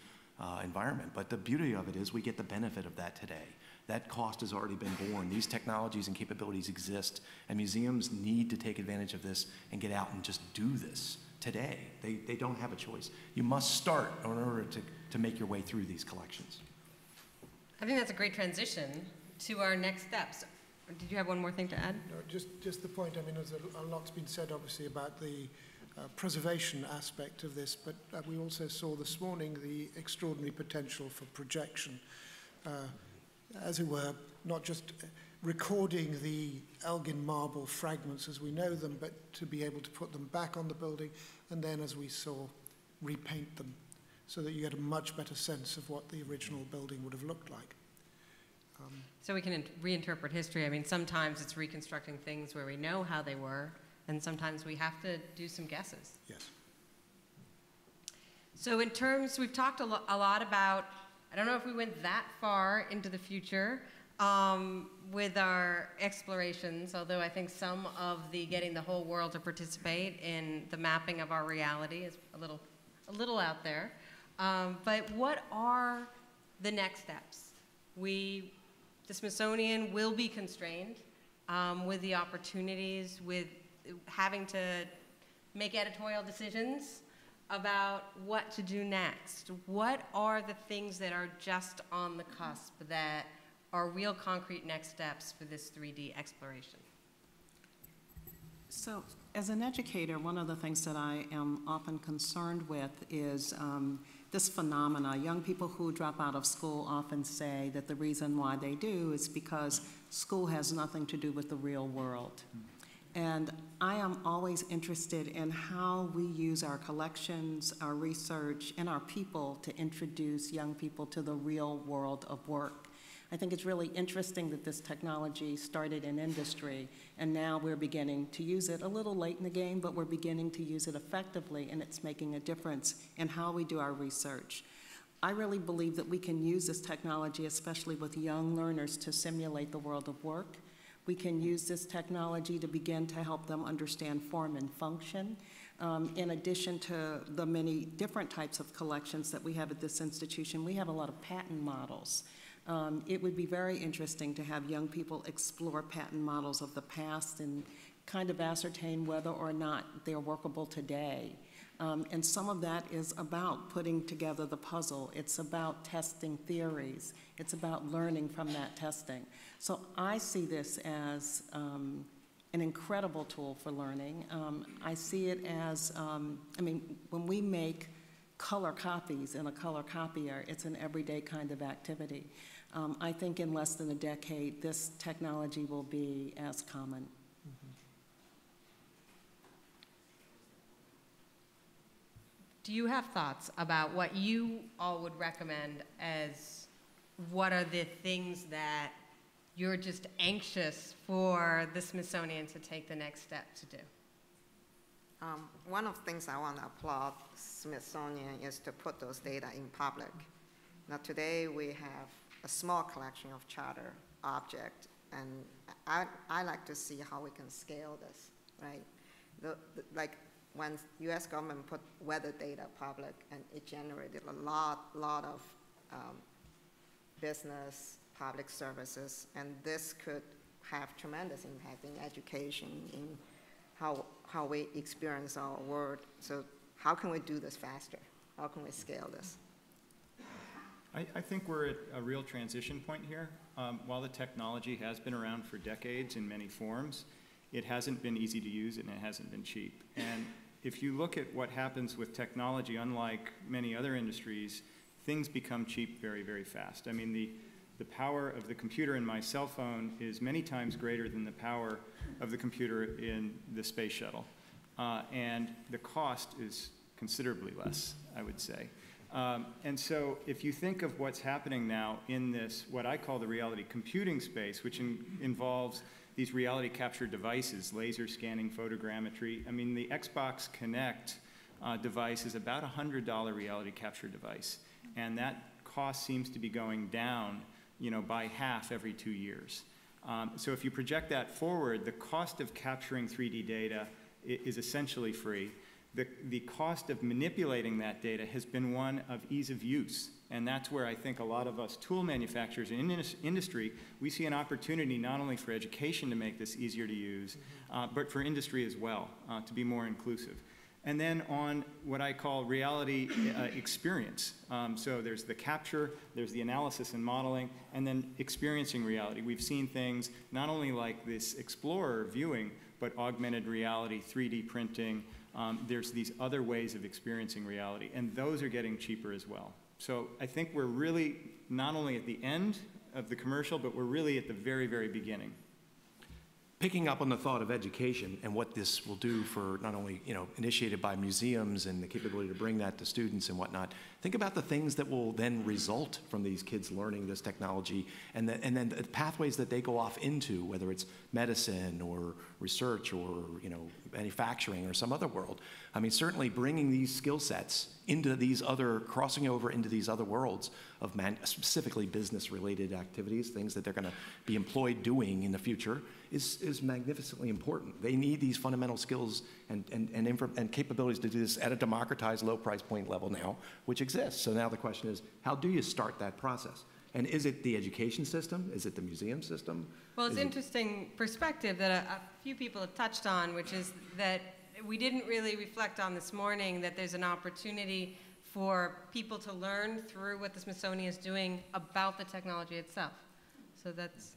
environment. But the beauty of it is we get the benefit of that today. That cost has already been borne. These technologies and capabilities exist, and museums need to take advantage of this and get out and just do this today. They don't have a choice. You must start in order to make your way through these collections. I think that's a great transition to our next steps. Did you have one more thing to add? No, just the point. I mean, there's a lot's been said, obviously, about the preservation aspect of this, but we also saw this morning the extraordinary potential for projection, as it were, not just recording the Elgin marble fragments as we know them, but to be able to put them back on the building, and then, as we saw, repaint them, so that you get a much better sense of what the original building would have looked like. So we can reinterpret history. I mean, sometimes it's reconstructing things where we know how they were, and sometimes we have to do some guesses. Yes. So in terms, we've talked a lot about, I don't know if we went that far into the future, with our explorations, although I think some of the getting the whole world to participate in the mapping of our reality is a little out there. But what are the next steps? The Smithsonian will be constrained with the opportunities, with having to make editorial decisions about what to do next. What are the things that are just on the cusp that are real concrete next steps for this 3D exploration? So, as an educator, one of the things that I am often concerned with is this phenomena. Young people who drop out of school often say that the reason why they do is because school has nothing to do with the real world. And I am always interested in how we use our collections, our research, and our people to introduce young people to the real world of work. I think it's really interesting that this technology started in industry, and now we're beginning to use it a little late in the game, but we're beginning to use it effectively, and it's making a difference in how we do our research. I really believe that we can use this technology, especially with young learners, to simulate the world of work. We can use this technology to begin to help them understand form and function. In addition to the many different types of collections that we have at this institution, we have a lot of patent models. It would be very interesting to have young people explore patent models of the past and kind of ascertain whether or not they're workable today. And some of that is about putting together the puzzle. It's about testing theories. It's about learning from that testing. So I see this as an incredible tool for learning. I see it as, I mean, when we make color copies in a color copier, it's an everyday kind of activity. I think in less than a decade, this technology will be as common. Do you have thoughts about what you all would recommend as what are the things that you're just anxious for the Smithsonian to take the next step to do? One of the things I want to applaud Smithsonian is to put those data in public. Now today we have a small collection of charter objects, and I like to see how we can scale this, right? Like when U.S. government put weather data public, and it generated a lot of business, public services, and this could have tremendous impact in education, in how we experience our world. So how can we do this faster? How can we scale this? I think we're at a real transition point here. While the technology has been around for decades in many forms, it hasn't been easy to use and it hasn't been cheap. And if you look at what happens with technology, unlike many other industries, things become cheap very, very fast. I mean, the power of the computer in my cell phone is many times greater than the power of the computer in the space shuttle. And the cost is considerably less, I would say. And so if you think of what's happening now in this, what I call the reality computing space, which involves these reality capture devices, laser scanning, photogrammetry. I mean, the Xbox Connect device is about a $100 reality capture device. And that cost seems to be going down, by half every 2 years. So if you project that forward, the cost of capturing 3D data is essentially free. The cost of manipulating that data has been one of ease of use. And that's where I think a lot of us tool manufacturers in industry, we see an opportunity not only for education to make this easier to use, but for industry as well, to be more inclusive. And then on what I call reality experience. So there's the capture, there's the analysis and modeling, and then experiencing reality. We've seen things not only like this Explorer viewing, but augmented reality, 3D printing. There's these other ways of experiencing reality, and those are getting cheaper as well. So I think we're really not only at the end of the commercial, but we're really at the very, very beginning. Picking up on the thought of education and what this will do for not only, initiated by museums and the capability to bring that to students and whatnot, think about the things that will then result from these kids learning this technology and then the pathways that they go off into, whether it's medicine or research or, manufacturing or some other world. I mean, certainly bringing these skill sets into these other, crossing over into these other worlds of specifically business-related activities, things that they're going to be employed doing in the future, is magnificently important. They need these fundamental skills and capabilities to do this at a democratized low price point level now, which exists. So now the question is, how do you start that process? And is it the education system? Is it the museum system? Well, it's interesting perspective that a few people have touched on, which is that we didn't really reflect on this morning, that there's an opportunity for people to learn through what the Smithsonian is doing about the technology itself. So that's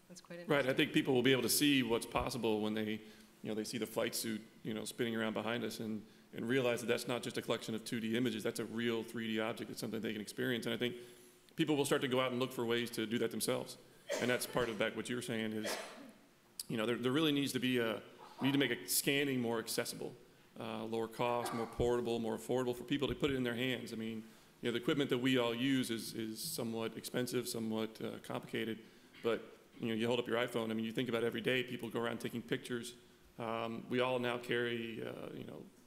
quite interesting. Right, I think people will be able to see what's possible when they, they see the flight suit, spinning around behind us and realize that that's not just a collection of 2D images, that's a real 3D object, it's something they can experience. And I think people will start to go out and look for ways to do that themselves. And that's part of what you're saying is, there really needs to be we need to make scanning more accessible, lower cost, more portable, more affordable for people to put it in their hands. I mean, the equipment that we all use is somewhat expensive, somewhat complicated, but you hold up your iPhone. I mean, you think about every day, people go around taking pictures. We all now carry,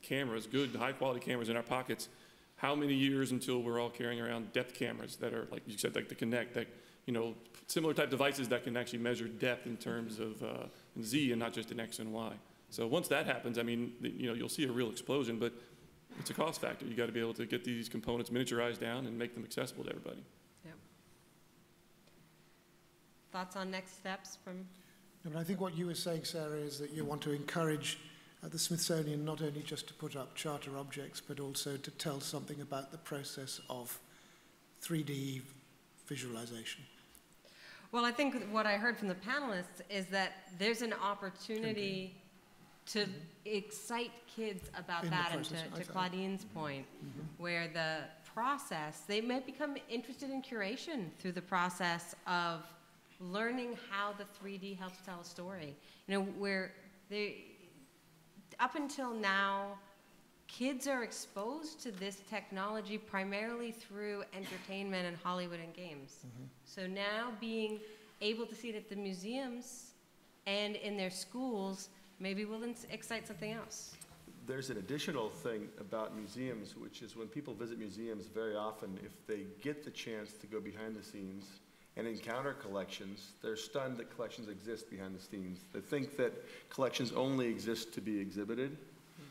cameras, good, high-quality cameras in our pockets. How many years until we're all carrying around depth cameras that are, like you said, like the Kinect, that, similar type devices that can actually measure depth in terms of Z and not just in X and Y. So once that happens, I mean, you'll see a real explosion, but it's a cost factor. You got to be able to get these components miniaturized down and make them accessible to everybody. Yep. Thoughts on next steps from? No, but I think what you were saying, Sarah, is that you want to encourage the Smithsonian not only just to put up charter objects, but also to tell something about the process of 3D visualization. Well, I think what I heard from the panelists is that there's an opportunity to excite kids about that, and to Claudine's point, where the process, they might become interested in curation through the process of learning how the 3D helps tell a story. Where up until now, kids are exposed to this technology primarily through entertainment and Hollywood and games. So now being able to see it at the museums and in their schools maybe will excite something else. There's an additional thing about museums, which is when people visit museums very often, if they get the chance to go behind the scenes and encounter collections, they're stunned that collections exist behind the scenes. They think that collections only exist to be exhibited.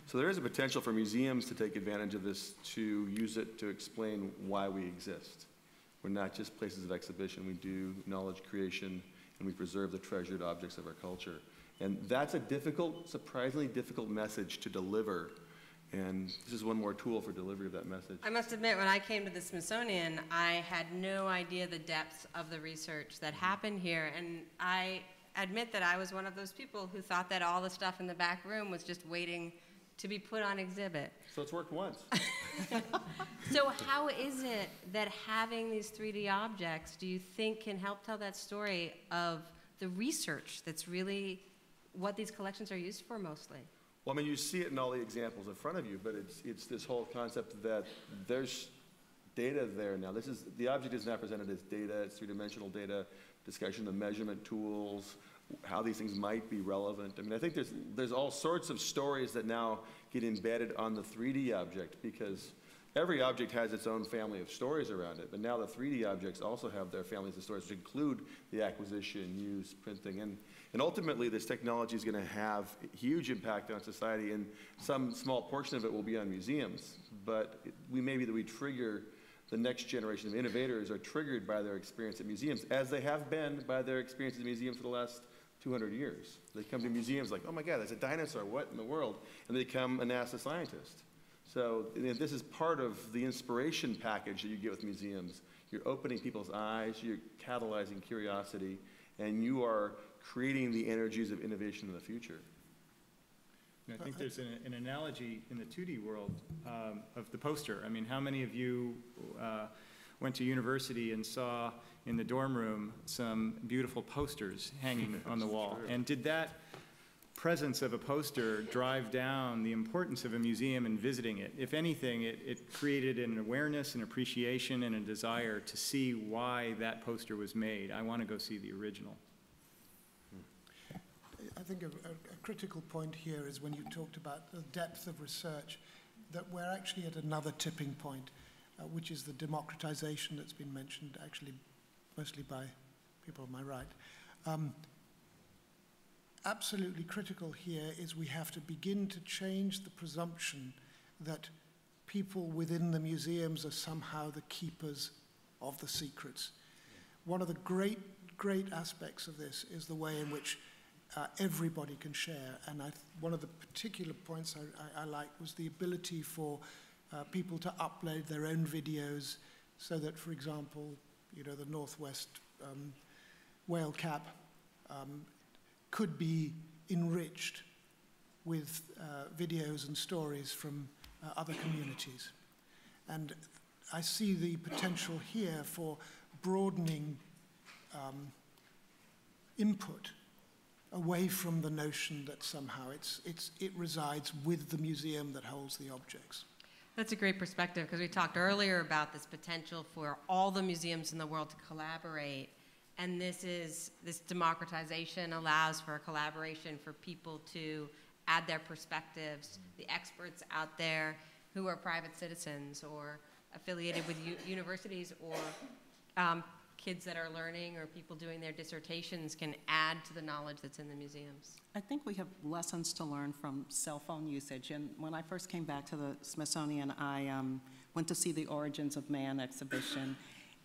So there is a potential for museums to take advantage of this, to use it to explain why we exist. We're not just places of exhibition. We do knowledge creation, and we preserve the treasured objects of our culture. And that's a difficult, surprisingly difficult message to deliver. And this is one more tool for delivery of that message. I must admit, when I came to the Smithsonian, I had no idea the depths of the research that happened here. And I admit that I was one of those people who thought that all the stuff in the back room was just waiting to be put on exhibit. So it's worked once. So how is it that having these 3D objects, do you think, can help tell that story of the research that's really what these collections are used for mostly? Well, I mean, you see it in all the examples in front of you, but it's this whole concept that there's data there now. The object is now presented as data, it's three-dimensional data, discussion of measurement tools, how these things might be relevant. I mean, I think there's all sorts of stories that now get embedded on the 3D object, because every object has its own family of stories around it, but now the 3D objects also have their families of stories, which include the acquisition, use, printing, and ultimately this technology is going to have a huge impact on society, and some small portion of it will be on museums, but we trigger the next generation of innovators are triggered by their experience at museums, as they have been by their experience at museums for the last 200 years. They come to museums like, oh my God, there's a dinosaur, what in the world? And they become a NASA scientist. So this is part of the inspiration package that you get with museums. You're opening people's eyes, you're catalyzing curiosity, and you are creating the energies of innovation in the future. I think there's an analogy in the 2D world of the poster. I mean, how many of you went to university and saw in the dorm room some beautiful posters hanging on the wall? And did that presence of a poster drive down the importance of a museum and visiting it? If anything, it created an awareness, an appreciation, and a desire to see why that poster was made. I want to go see the original. think a critical point here is when you talked about the depth of research, that we're actually at another tipping point, which is the democratization that's been mentioned actually mostly by people on my right. Absolutely critical here is we have to begin to change the presumption that people within the museums are somehow the keepers of the secrets. One of the great aspects of this is the way in which everybody can share. And one of the particular points I like was the ability for people to upload their own videos so that, for example, the Northwest whale cap could be enriched with videos and stories from other communities. And I see the potential here for broadening input away from the notion that somehow it resides with the museum that holds the objects. That's a great perspective, because we talked earlier about this potential for all the museums in the world to collaborate. And this democratization allows for a collaboration for people to add their perspectives, the experts out there who are private citizens or affiliated with universities or kids that are learning or people doing their dissertations can add to the knowledge that's in the museums. I think we have lessons to learn from cell phone usage. And when I first came back to the Smithsonian, I went to see the Origins of Man exhibition,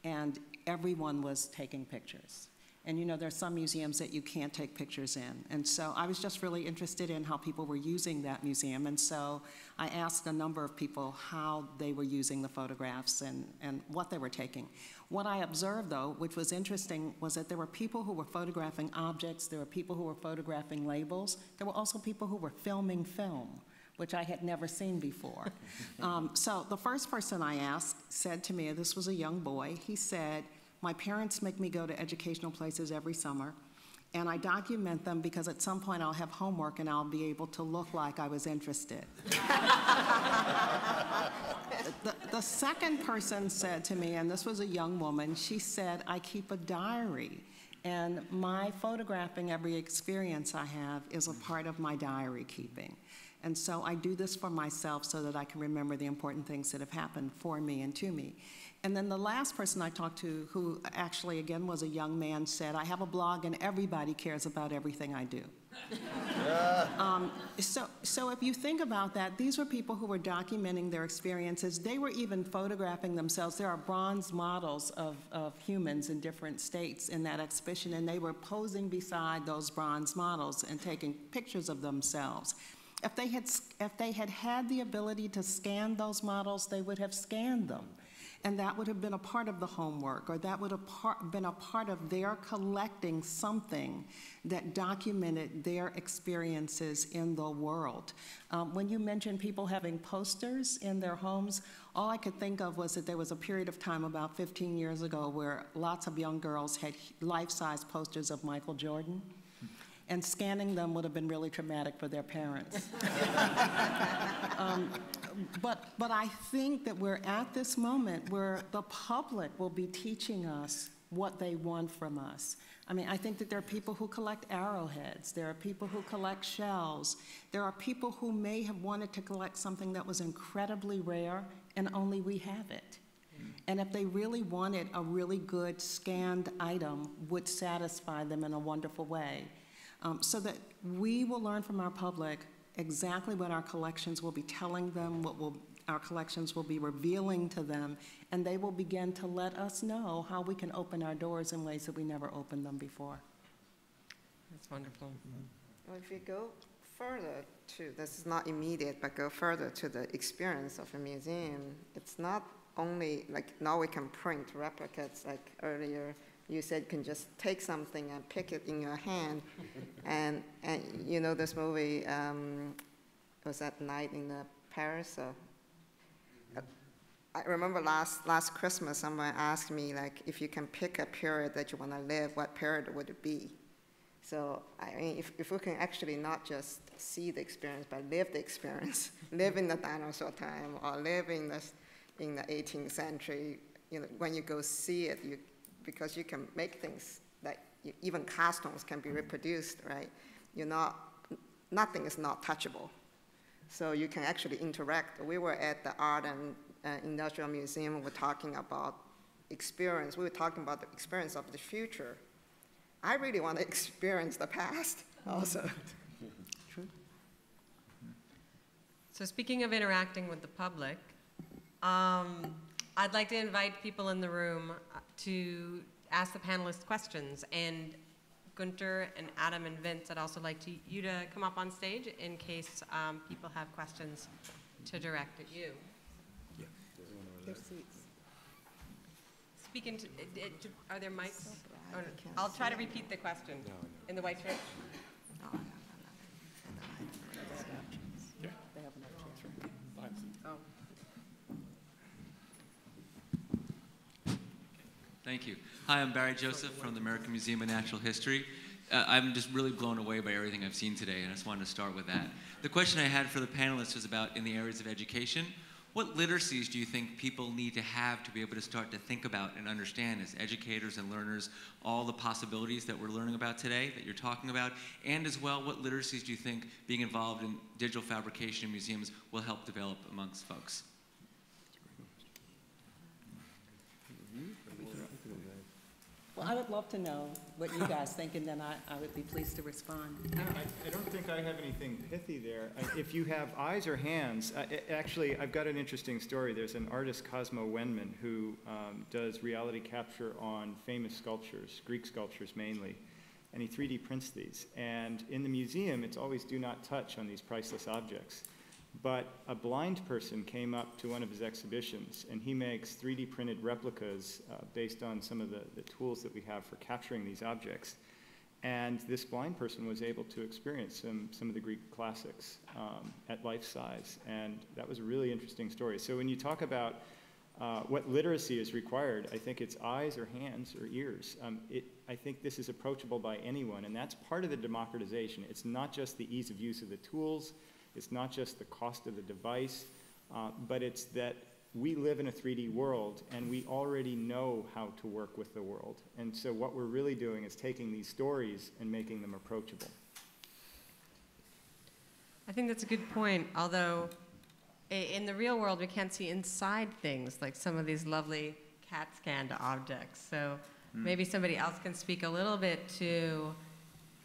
and everyone was taking pictures. And there's some museums that you can't take pictures in. And so I was just really interested in how people were using that museum. And so I asked a number of people how they were using the photographs and what they were taking. What I observed, though, which was interesting, was that there were people who were photographing objects, there were people who were photographing labels, there were also people who were filming film, which I had never seen before. So the first person I asked said to me, this was a young boy, he said, "My parents make me go to educational places every summer, and I document them because at some point I'll have homework and I'll be able to look like I was interested." The second person said to me, and this was a young woman, she said, "I keep a diary, and my photographing every experience I have is a part of my diary keeping. And so I do this for myself so that I can remember the important things that have happened for me and to me." And then the last person I talked to, who actually, again, was a young man, said, "I have a blog and everybody cares about everything I do." So if you think about that, these were people who were documenting their experiences. They were even photographing themselves. There are bronze models of humans in different states in that exhibition, and they were posing beside those bronze models and taking pictures of themselves. If they had the ability to scan those models, they would have scanned them. And that would have been a part of the homework, or that would have been a part of their collecting something that documented their experiences in the world. When you mentioned people having posters in their homes, all I could think of was that there was a period of time about 15 years ago where lots of young girls had life-size posters of Michael Jordan. And scanning them would have been really traumatic for their parents. But I think that we're at this moment where the public will be teaching us what they want from us. I mean, I think that there are people who collect arrowheads. There are people who collect shells. There are people who may have wanted to collect something that was incredibly rare, and only we have it. And if they really wanted a really good scanned item, would satisfy them in a wonderful way. So that we will learn from our public exactly what our collections will be telling them, our collections will be revealing to them, and they will begin to let us know how we can open our doors in ways that we never opened them before. That's wonderful. Well, if you go further to, this is not immediate, but go further to the experience of a museum, it's not only like now we can print replicas like earlier. You said you can just take something and pick it in your hand. and this movie, was that Night in Paris? I remember last Christmas, someone asked me, like, if you can pick a period that you want to live, what period would it be? So, I mean, if we can actually not just see the experience, but live the experience, live in the dinosaur time, or live in the 18th century, when you go see it, because you can make things that even costumes can be reproduced, right? nothing is not touchable. So you can actually interact. We were at the Art and Industrial Museum, we're talking about experience. We were talking about the experience of the future. I really want to experience the past also. So speaking of interacting with the public, I'd like to invite people in the room to ask the panelists questions. And Gunter and Adam and Vince, I'd also like you to come up on stage in case people have questions to direct at you. Yeah. There's seats. Speaking to, are there mics? Oh, no. I'll try to repeat the question in the white shirt. Thank you. Hi, I'm Barry Joseph from the American Museum of Natural History. I'm just really blown away by everything I've seen today, and I just wanted to start with that. The question I had for the panelists was about in the areas of education. What literacies do you think people need to have to be able to start to think about and understand as educators and learners all the possibilities that we're learning about today, that you're talking about, and as well, what literacies do you think being involved in digital fabrication in museums will help develop amongst folks? Well, I would love to know what you guys think, and then I would be pleased to respond. I don't think I have anything pithy there. If you have eyes or hands, actually, I've got an interesting story. There's an artist, Cosmo Wenman, who does reality capture on famous sculptures, Greek sculptures mainly, and he 3D prints these. And in the museum, it's always do not touch on these priceless objects. But a blind person came up to one of his exhibitions, and he makes 3D printed replicas based on some of the tools that we have for capturing these objects. And this blind person was able to experience some of the Greek classics at life size. And that was a really interesting story. So when you talk about what literacy is required, I think it's eyes or hands or ears. I think this is approachable by anyone, and that's part of the democratization. It's not just the ease of use of the tools. It's not just the cost of the device, but it's that we live in a 3D world and we already know how to work with the world. And so what we're really doing is taking these stories and making them approachable. I think that's a good point, although in the real world we can't see inside things like some of these lovely CAT-scanned objects. So maybe somebody else can speak a little bit to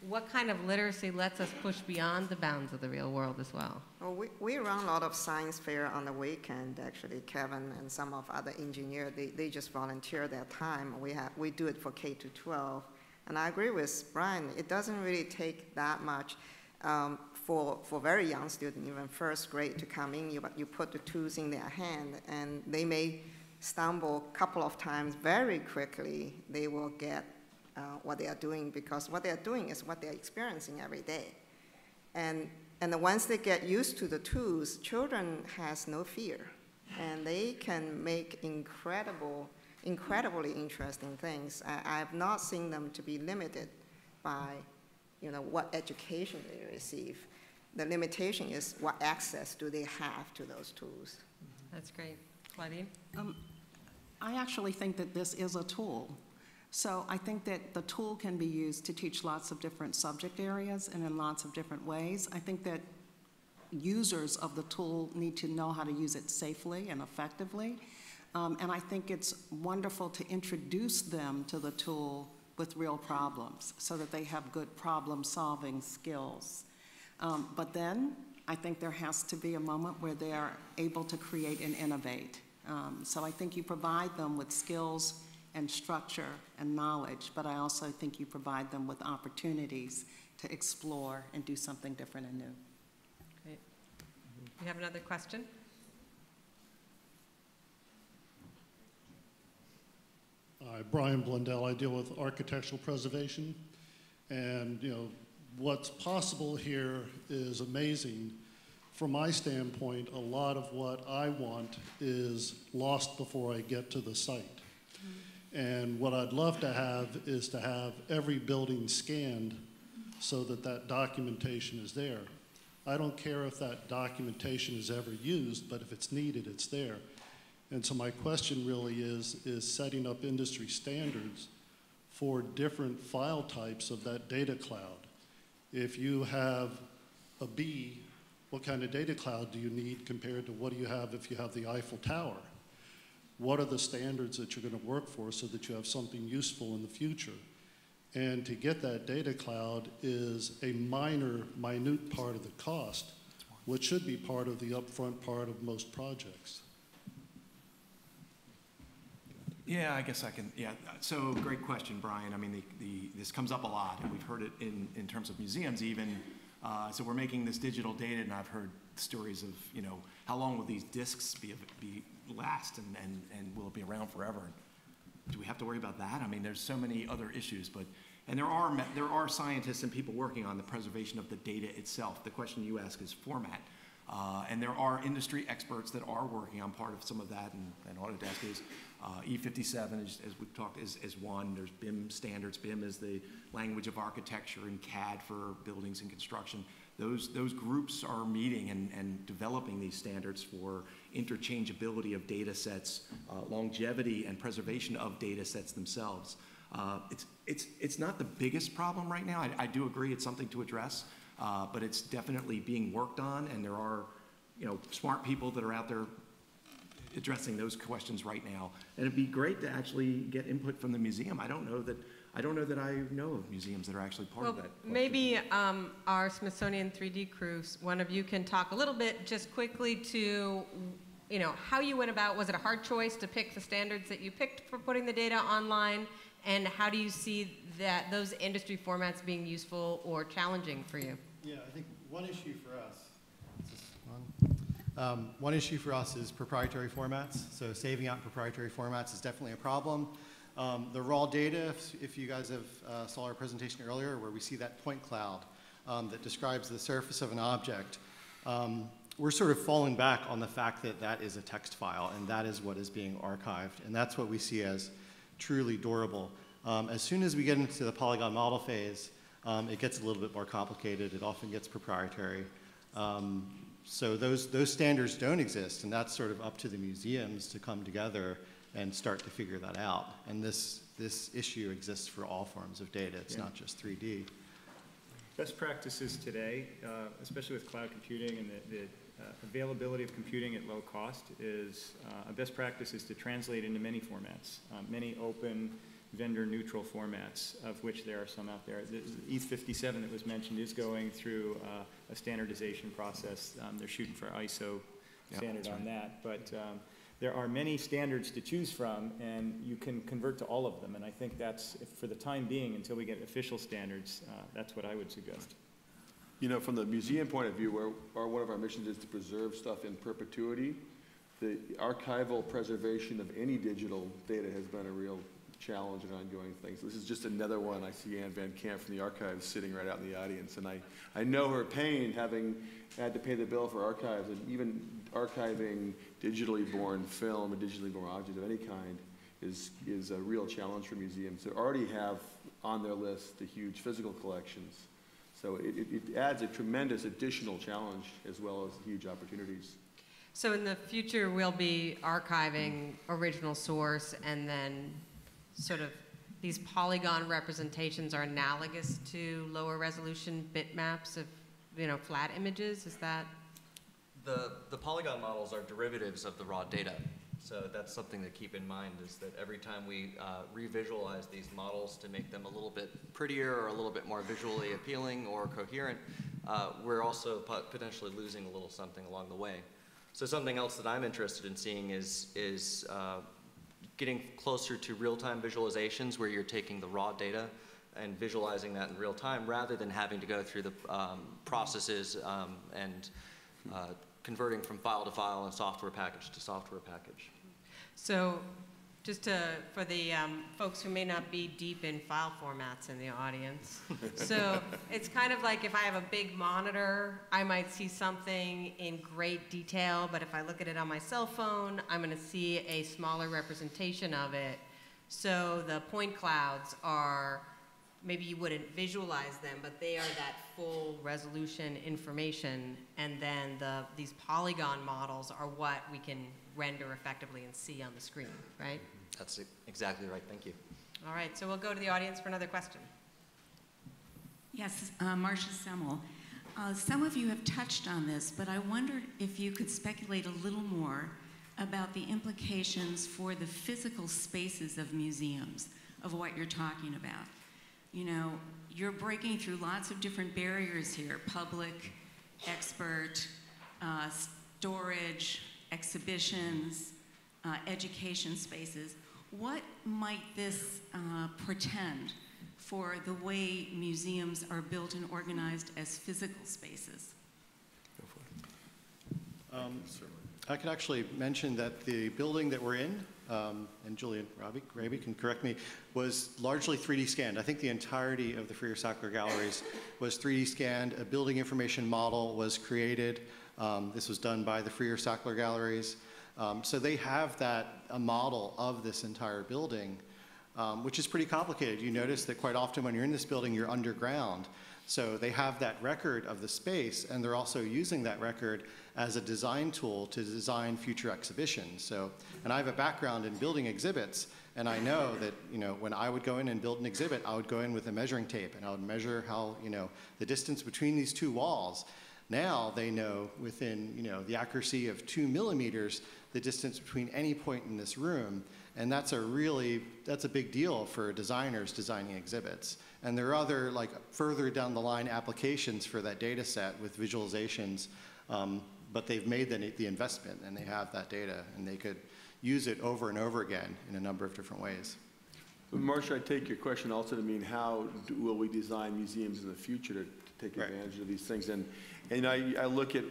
what kind of literacy lets us push beyond the bounds of the real world as well? Well, we run a lot of science fair on the weekend. Actually, Kevin and some of other engineers, they just volunteer their time. We do it for K-12. And I agree with Brian, it doesn't really take that much for very young students, even first grade, to come in. You put the tools in their hand, and they may stumble a couple of times. Very quickly, they will get what they are doing, because what they are doing is what they are experiencing every day. And once they get used to the tools, children has no fear, and they can make incredibly interesting things. I have not seen them to be limited by, what education they receive. The limitation is what access do they have to those tools. That's great. Claudine? I actually think that this is a tool. So I think that the tool can be used to teach lots of different subject areas and in lots of different ways. I think that users of the tool need to know how to use it safely and effectively. And I think it's wonderful to introduce them to the tool with real problems so that they have good problem-solving skills. But then I think there has to be a moment where they are able to create and innovate. So I think you provide them with skills and structure and knowledge, but I also think you provide them with opportunities to explore and do something different and new. Great. We have another question? Brian Blundell. I deal with architectural preservation, and what's possible here is amazing. From my standpoint, a lot of what I want is lost before I get to the site. And what I'd love to have is to have every building scanned so that that documentation is there. I don't care if that documentation is ever used, but if it's needed, it's there. And so my question really is setting up industry standards for different file types of that data cloud. If you have a bee, what kind of data cloud do you need compared to what do you have if you have the Eiffel Tower? What are the standards that you're going to work for so that you have something useful in the future? And to get that data cloud is a minute part of the cost, which should be part of the upfront part of most projects. Yeah, I guess I can, yeah. So great question, Brian. I mean, this comes up a lot, and we've heard it in terms of museums even. So we're making this digital data, and I've heard stories of, you know, how long will these disks last, and will it be around forever? Do we have to worry about that? I mean, there's so many other issues, and there are scientists and people working on the preservation of the data itself. The question you ask is format. And there are industry experts that are working on part of some of that, and Autodesk is. E57, as we've talked, is one. There's BIM standards. BIM is the language of architecture, and CAD for buildings and construction. Those groups are meeting and developing these standards for interchangeability of data sets, longevity and preservation of data sets themselves. It's not the biggest problem right now. I do agree it's something to address, but it's definitely being worked on, and there are, you know, smart people that are out there addressing those questions right now. And it'd be great to actually get input from the museum. I don't know that I know of museums that are actually part of that question. Maybe our Smithsonian 3D crew, one of you can talk a little bit just quickly to, you know, how you went about. Was it a hard choice to pick the standards that you picked for putting the data online? And how do you see that those industry formats being useful or challenging for you? Yeah, I think one issue for us, one issue for us is proprietary formats. So saving out proprietary formats is definitely a problem. The raw data, if you guys have saw our presentation earlier where we see that point cloud that describes the surface of an object, we're sort of falling back on the fact that that is a text file and that is what is being archived. And that's what we see as truly durable. As soon as we get into the polygon model phase, it gets a little bit more complicated. It often gets proprietary. So those standards don't exist, and that's sort of up to the museums to come together and start to figure that out. And this issue exists for all forms of data. It's not just 3D. Best practices today, especially with cloud computing and the availability of computing at low cost, is a best practice is to translate into many formats, many open, vendor-neutral formats, of which there are some out there. The E57 that was mentioned is going through a standardization process. They're shooting for ISO standard on that, but there are many standards to choose from, and you can convert to all of them. And I think that's, for the time being, until we get official standards, that's what I would suggest. You know, from the museum point of view, one of our missions is to preserve stuff in perpetuity. The archival preservation of any digital data has been a real challenge and ongoing thing. So this is just another one. I see Anne Van Camp from the archives sitting right out in the audience, and I know her pain having had to pay the bill for archives, and even archiving digitally born film and digitally born objects of any kind is a real challenge for museums that already have on their list the huge physical collections. So it adds a tremendous additional challenge as well as huge opportunities. So in the future, we'll be archiving original source, and then sort of these polygon representations are analogous to lower resolution bitmaps of, you know, flat images. Is that? The polygon models are derivatives of the raw data. So that's something to keep in mind, is that every time we revisualize these models to make them a little bit prettier or a little bit more visually appealing or coherent, we're also potentially losing a little something along the way. So something else that I'm interested in seeing is getting closer to real-time visualizations where you're taking the raw data and visualizing that in real time rather than having to go through the processes and converting from file to file and software package to software package. So just for the folks who may not be deep in file formats in the audience, so it's kind of like if I have a big monitor, I might see something in great detail, but if I look at it on my cell phone, I'm going to see a smaller representation of it. So the point clouds are, maybe you wouldn't visualize them, but they are that full resolution information, and then these polygon models are what we can render effectively and see on the screen, right? That's exactly right, thank you. All right, so we'll go to the audience for another question. Yes, Marcia Semmel. Some of you have touched on this, but I wondered if you could speculate a little more about the implications for the physical spaces of museums, of what you're talking about. You know, you're breaking through lots of different barriers here: public, expert, storage, exhibitions, education spaces. What might this portend for the way museums are built and organized as physical spaces? I could actually mention that the building that we're in, and Julian, Raby can correct me, was largely 3D scanned. I think the entirety of the Freer-Sackler galleries was 3D scanned. A building information model was created. This was done by the Freer-Sackler galleries. So they have a model of this entire building, which is pretty complicated. You notice that quite often when you're in this building, you're underground. So they have that record of the space, and they're also using that record as a design tool to design future exhibitions. So, and I have a background in building exhibits, and I know that, you know, when I would go in and build an exhibit, I would go in with a measuring tape, and I would measure how, you know, the distance between these two walls. Now they know within, you know, the accuracy of 2 millimeters, the distance between any point in this room. And that's a big deal for designers designing exhibits. And there are other, like, further down the line applications for that data set with visualizations, but they've made the investment and they have that data and they could use it over and over again in a number of different ways. Marcia, I take your question also to mean how will we design museums in the future to take advantage of these things? And I look at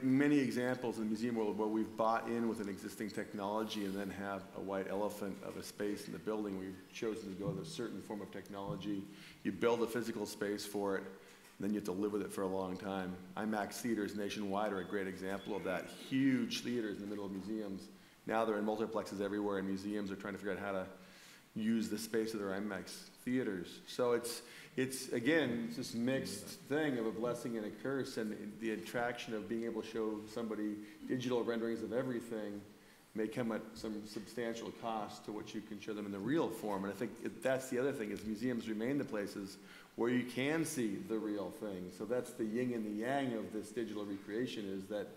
many examples in the museum world where we've bought in with an existing technology and then have a white elephant of a space in the building. We've chosen to go with a certain form of technology. You build a physical space for it, and then you have to live with it for a long time. IMAX theaters nationwide are a great example of that. Huge theaters in the middle of museums. Now they're in multiplexes everywhere, and museums are trying to figure out how to use the space of their IMAX theaters. So it's again, it's this mixed thing of a blessing and a curse, and the attraction of being able to show somebody digital renderings of everything may come at some substantial cost to what you can show them in the real form. And I think that's the other thing, is museums remain the places where you can see the real thing. So that's the yin and the yang of this digital recreation, is that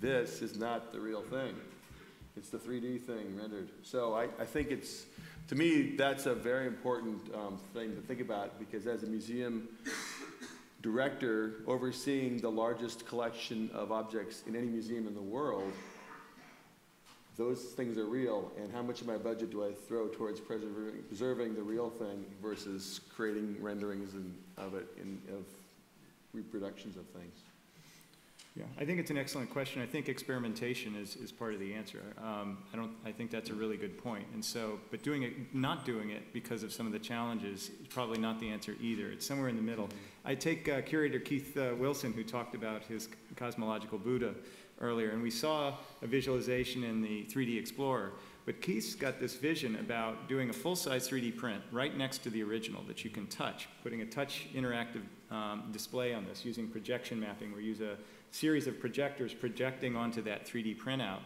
this is not the real thing. It's the 3D thing rendered. So I think it's, to me, that's a very important thing to think about, because as a museum director overseeing the largest collection of objects in any museum in the world, those things are real, and how much of my budget do I throw towards preserving the real thing versus creating renderings of reproductions of things? Yeah, I think it's an excellent question. I think experimentation is part of the answer. I think that's a really good point. And so, but not doing it because of some of the challenges is probably not the answer either. It's somewhere in the middle. I take curator Keith Wilson, who talked about his cosmological Buddha earlier, and we saw a visualization in the 3D Explorer. But Keith's got this vision about doing a full-size 3D print right next to the original that you can touch, putting a touch interactive display on this using projection mapping. We use a series of projectors projecting onto that 3D printout.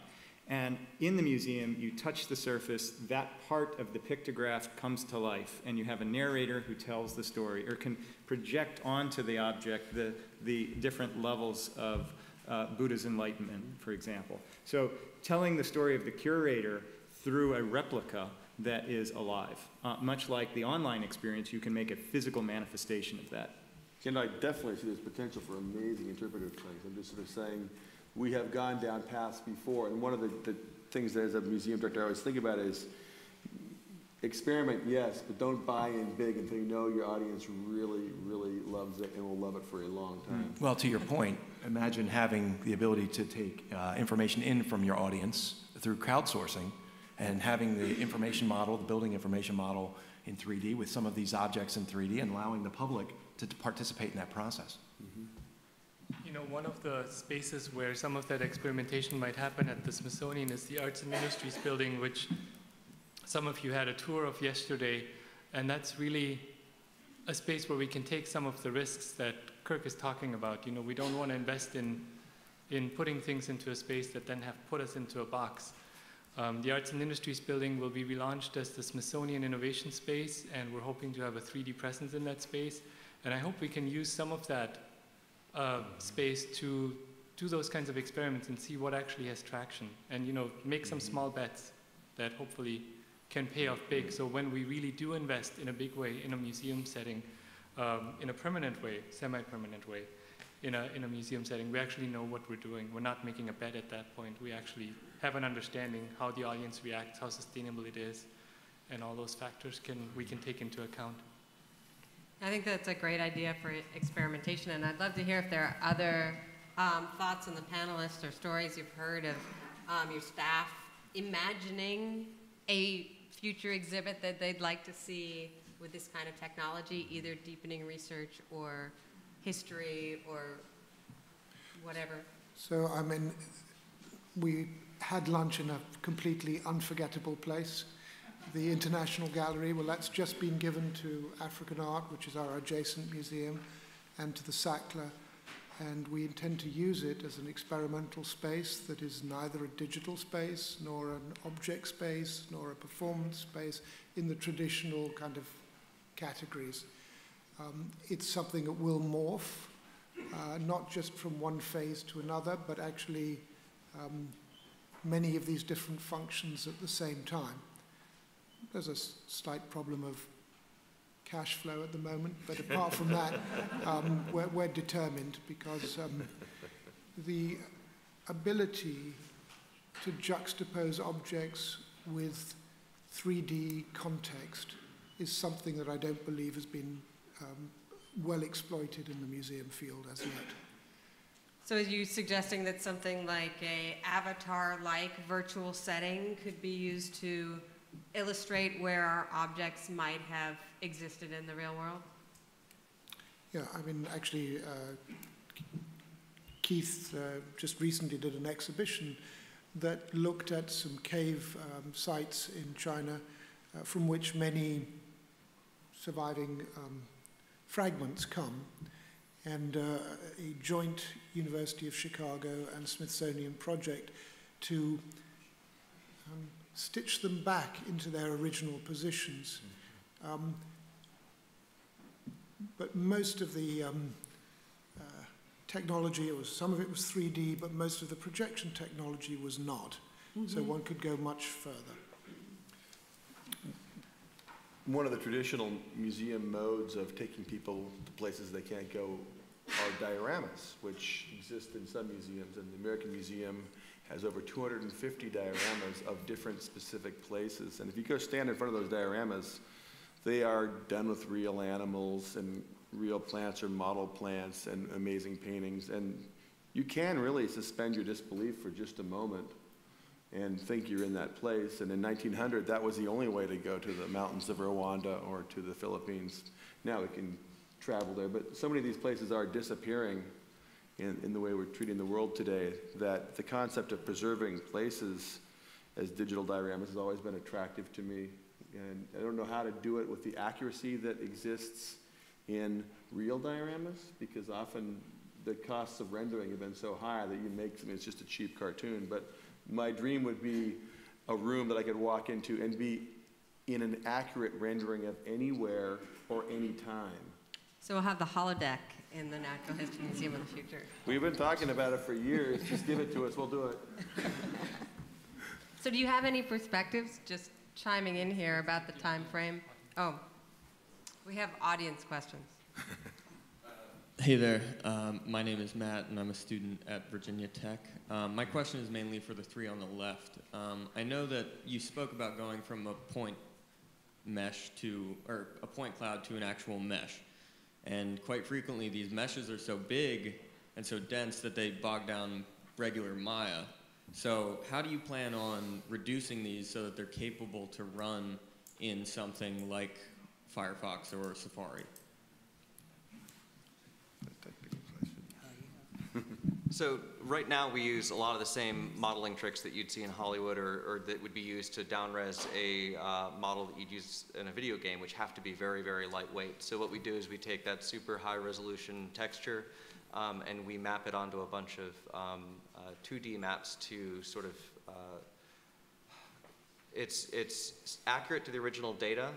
And in the museum, you touch the surface, that part of the pictograph comes to life, and you have a narrator who tells the story or can project onto the object the different levels of Buddha's enlightenment, for example. So telling the story of the curator through a replica that is alive. Much like the online experience, you can make a physical manifestation of that. And I definitely see there's potential for amazing interpretive things. I'm just sort of saying we have gone down paths before, and one of the things that as a museum director I always think about is experiment, yes, but don't buy in big until you know your audience really, really loves it and will love it for a long time. Well, to your point, imagine having the ability to take information in from your audience through crowdsourcing and having the information model, the building information model in 3D with some of these objects in 3D and allowing the public to participate in that process. Mm-hmm. You know, one of the spaces where some of that experimentation might happen at the Smithsonian is the Arts and Ministries building, which some of you had a tour of yesterday, and that's really a space where we can take some of the risks that Kirk is talking about. You know, we don't want to invest in putting things into a space that then have put us into a box. The Arts and Industries building will be relaunched as the Smithsonian Innovation Space, and we're hoping to have a 3D presence in that space. And I hope we can use some of that space to do those kinds of experiments and see what actually has traction, and make some small bets that hopefully can pay off big. So when we really do invest in a big way in a museum setting, in a permanent way, semi-permanent way, in a museum setting, we actually know what we're doing. We're not making a bet at that point. We actually have an understanding how the audience reacts, how sustainable it is, and all those factors we can take into account. I think that's a great idea for experimentation, and I'd love to hear if there are other thoughts on the panelists or stories you've heard of your staff imagining a future exhibit that they'd like to see with this kind of technology, either deepening research or history or whatever. So, I mean, we had lunch in a completely unforgettable place, the International Gallery. Well, that's just been given to African Art, which is our adjacent museum, and to the Sackler. And we intend to use it as an experimental space that is neither a digital space, nor an object space, nor a performance space in the traditional kind of categories. It's something that will morph, not just from one phase to another, but actually many of these different functions at the same time. There's a slight problem of cash flow at the moment, but apart from that, we're determined, because the ability to juxtapose objects with 3D context is something that I don't believe has been well exploited in the museum field as yet. So are you suggesting that something like a avatar-like virtual setting could be used to illustrate where our objects might have existed in the real world? Yeah, I mean, actually, Keith just recently did an exhibition that looked at some cave sites in China from which many surviving fragments come, and a joint University of Chicago and Smithsonian project to stitch them back into their original positions. But most of the technology, some of it was 3D, but most of the projection technology was not. So one could go much further. One of the traditional museum modes of taking people to places they can't go are dioramas, which exist in some museums. And the American Museum has over 250 dioramas of different specific places. And if you go stand in front of those dioramas, they are done with real animals and real plants or model plants and amazing paintings. And you can really suspend your disbelief for just a moment and think you're in that place. And in 1900, that was the only way to go to the mountains of Rwanda or to the Philippines. Now we can travel there, but so many of these places are disappearing in the way we're treating the world today, that the concept of preserving places as digital dioramas has always been attractive to me. And I don't know how to do it with the accuracy that exists in real dioramas, because often the costs of rendering have been so high that you make something that's just a cheap cartoon. But my dream would be a room that I could walk into and be in an accurate rendering of anywhere or any time. So we'll have the holodeck in the Natural History Museum of the future. We've been talking about it for years. Just give it to us, we'll do it. So do you have any perspectives, just chiming in here, about the time frame? Oh, we have audience questions. Hey there, my name is Matt, and I'm a student at Virginia Tech. My question is mainly for the three on the left. I know that you spoke about going from a point mesh to, or a point cloud to an actual mesh. And quite frequently, these meshes are so big and so dense that they bog down regular Maya. So how do you plan on reducing these so that they're capable to run in something like Firefox or Safari? So right now we use a lot of the same modeling tricks that you'd see in Hollywood or that would be used to down-res a model that you'd use in a video game, which have to be very, very lightweight. So what we do is we take that super high-resolution texture and we map it onto a bunch of 2D maps to sort of It's accurate to the original data,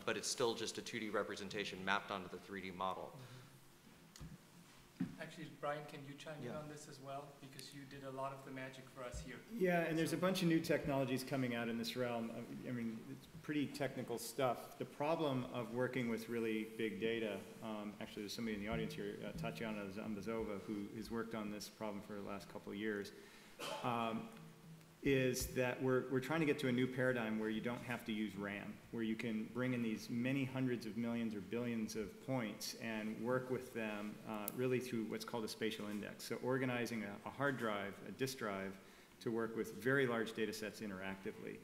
but it's still just a 2D representation mapped onto the 3D model. Actually, Brian, can you chime in on this as well? Because you did a lot of the magic for us here. Yeah, and there's a bunch of new technologies coming out in this realm. I mean, it's pretty technical stuff. The problem of working with really big data, actually there's somebody in the audience here, Tatiana Zambazova, who has worked on this problem for the last couple of years, is that we're trying to get to a new paradigm where you don't have to use RAM, where you can bring in these many hundreds of millions or billions of points and work with them really through what's called a spatial index. So organizing a hard drive, a disk drive, to work with very large data sets interactively.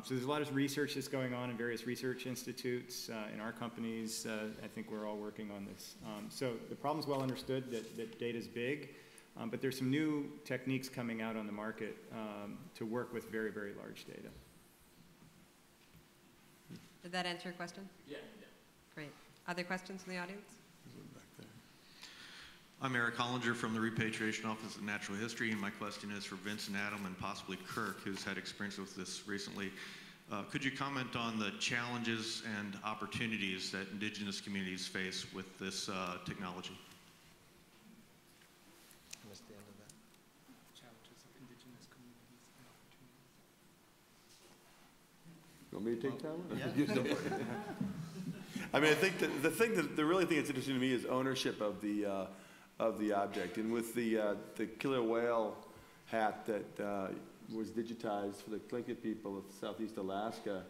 So there's a lot of research that's going on in various research institutes. In our companies, I think we're all working on this. So the problem's well understood that data's big. But there's some new techniques coming out on the market to work with very, very large data. Did that answer your question? Yeah. Great. Other questions from the audience? I'm Eric Hollinger from the Repatriation Office of Natural History, and my question is for Vince and Adam and possibly Kirk, who's had experience with this recently. Could you comment on the challenges and opportunities that indigenous communities face with this technology? You want me to take that one? Yeah. I mean, I think the really thing that's interesting to me is ownership of the object. And with the killer whale hat that was digitized for the Tlingit people of Southeast Alaska,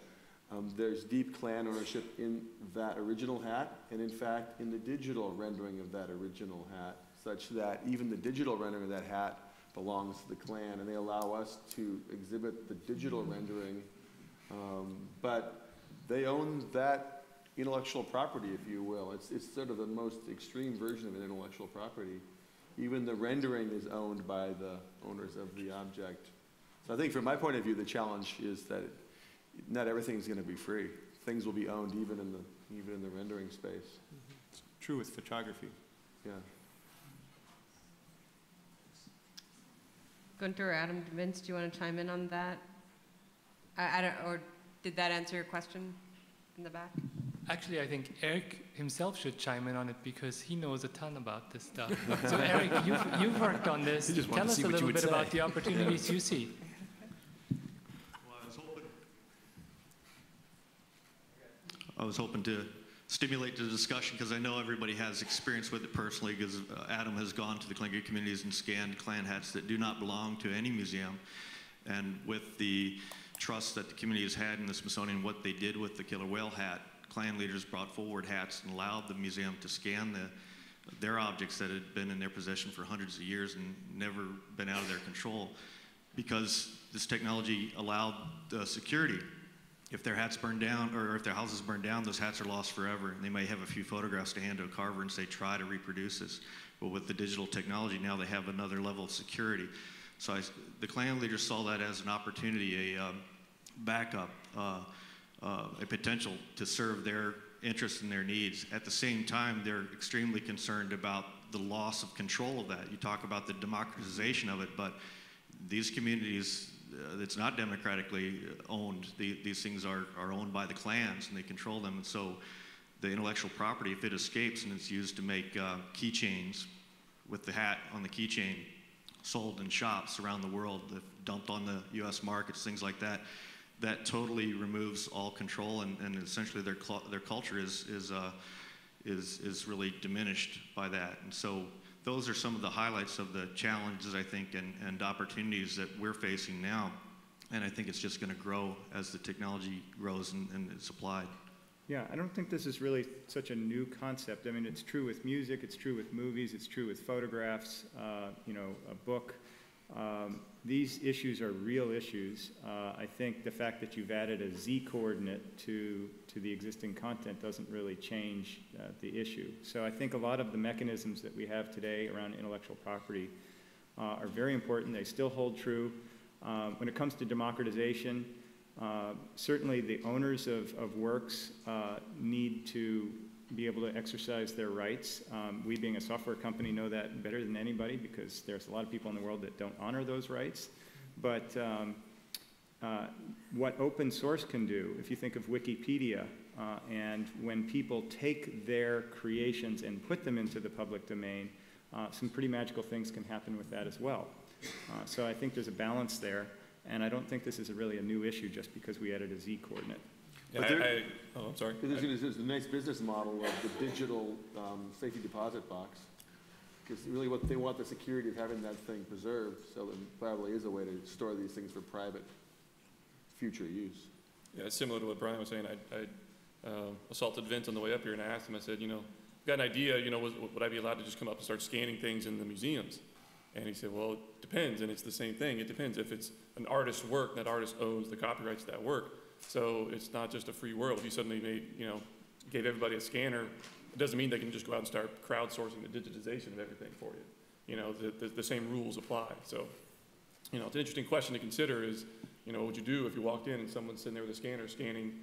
there's deep clan ownership in that original hat, and in fact in the digital rendering of that original hat, such that even the digital rendering of that hat belongs to the clan, and they allow us to exhibit the digital rendering. But they own that intellectual property, if you will. It's sort of the most extreme version of an intellectual property. Even the rendering is owned by the owners of the object. So I think from my point of view, the challenge is that not everything is going to be free. Things will be owned even in the rendering space. It's true with photography. Yeah. Gunter, Adam, Vince, do you want to chime in on that? Or did that answer your question in the back? Actually, I think Eric himself should chime in on it because he knows a ton about this stuff. So Eric, you've worked on this. Tell us a little bit about the opportunities you see. Well, I was hoping to stimulate the discussion because I know everybody has experience with it personally because Adam has gone to the Tlingit communities and scanned clan hats that do not belong to any museum. And with the trust that the community has had in the Smithsonian, what they did with the killer whale hat, clan leaders brought forward hats and allowed the museum to scan their objects that had been in their possession for hundreds of years and never been out of their control because this technology allowed security. If their hats burn down or if their houses burn down, those hats are lost forever. And they may have a few photographs to hand to a carver and say, try to reproduce this. But with the digital technology, now they have another level of security. So the clan leaders saw that as an opportunity, a backup, a potential to serve their interests and their needs. At the same time, they're extremely concerned about the loss of control of that. You talk about the democratization of it, but these communities, it's not democratically owned. These things are owned by the clans and they control them. And so the intellectual property, if it escapes and it's used to make keychains with the hat on the keychain, sold in shops around the world, dumped on the U.S. markets, things like that, that totally removes all control, and essentially their culture is really diminished by that. And so those are some of the highlights of the challenges, I think, and opportunities that we're facing now. And I think it's just going to grow as the technology grows and it's applied. Yeah, I don't think this is really such a new concept. I mean, it's true with music, it's true with movies, it's true with photographs, you know, a book. These issues are real issues. I think the fact that you've added a z-coordinate to the existing content doesn't really change the issue. So I think a lot of the mechanisms that we have today around intellectual property are very important. They still hold true. When it comes to democratization, certainly the owners of works need to be able to exercise their rights. We, being a software company, know that better than anybody because there's a lot of people in the world that don't honor those rights. But what open source can do, if you think of Wikipedia, and when people take their creations and put them into the public domain, some pretty magical things can happen with that as well. So I think there's a balance there, and I don't think this is really a new issue just because we added a Z coordinate. Yeah, I'm sorry. There's a nice business model of the digital safety deposit box. Because really what they want the security of having that thing preserved, so there probably is a way to store these things for private future use. Yeah, it's similar to what Brian was saying. I assaulted Vince on the way up here, and I asked him, I said, got an idea, would I be allowed to just come up and start scanning things in the museums? And he said, well, it depends, and it's the same thing. It depends if it's an artist's work, that artist owns the copyrights to that work. So it's not just a free world. If you suddenly gave everybody a scanner, it doesn't mean they can just go out and start crowdsourcing the digitization of everything for you. The same rules apply. So, it's an interesting question to consider is, what would you do if you walked in and someone's sitting there with a scanner scanning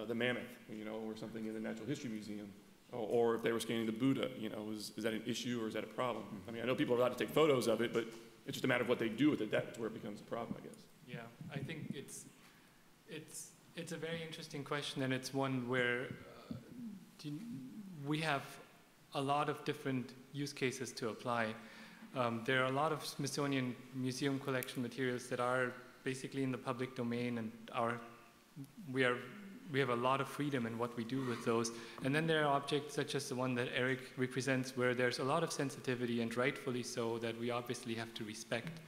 the mammoth, or something in the Natural History Museum, or if they were scanning the Buddha, is that an issue or is that a problem? I mean, I know people are allowed to take photos of it, but it's just a matter of what they do with it. That's where it becomes a problem, I guess. Yeah, I think it's a very interesting question, and it's one where we have a lot of different use cases to apply. There are a lot of Smithsonian Museum collection materials that are basically in the public domain, and we have a lot of freedom in what we do with those. And then there are objects such as the one that Eric represents, where there's a lot of sensitivity, and rightfully so, that we obviously have to respect.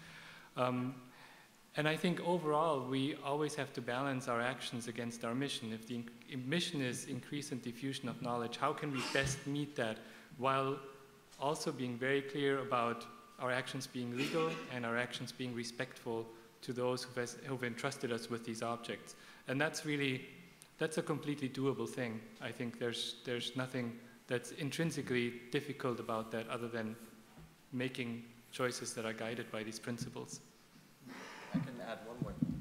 And I think overall, we always have to balance our actions against our mission. If the mission is increase and diffusion of knowledge, how can we best meet that while also being very clear about our actions being legal and our actions being respectful to those who've entrusted us with these objects? And that's a completely doable thing. I think there's nothing that's intrinsically difficult about that other than making choices that are guided by these principles. I can add one more thing.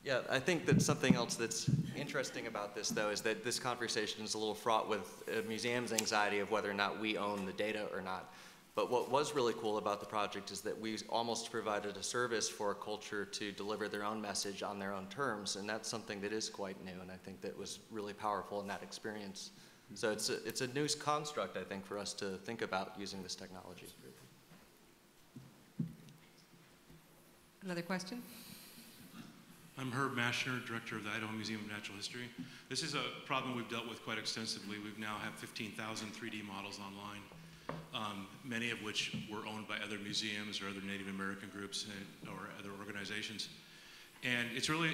Yeah, I think that something else that's interesting about this, though, is that this conversation is a little fraught with a museum's anxiety of whether or not we own the data or not. But what was really cool about the project is that we almost provided a service for a culture to deliver their own message on their own terms, and that's something that is quite new, and I think that was really powerful in that experience. So it's a new construct, I think, for us to think about using this technology. Another question? I'm Herb Mashner, Director of the Idaho Museum of Natural History. This is a problem we've dealt with quite extensively. We've now have 15,000 3D models online, many of which were owned by other museums or other Native American groups or other organizations. And it's really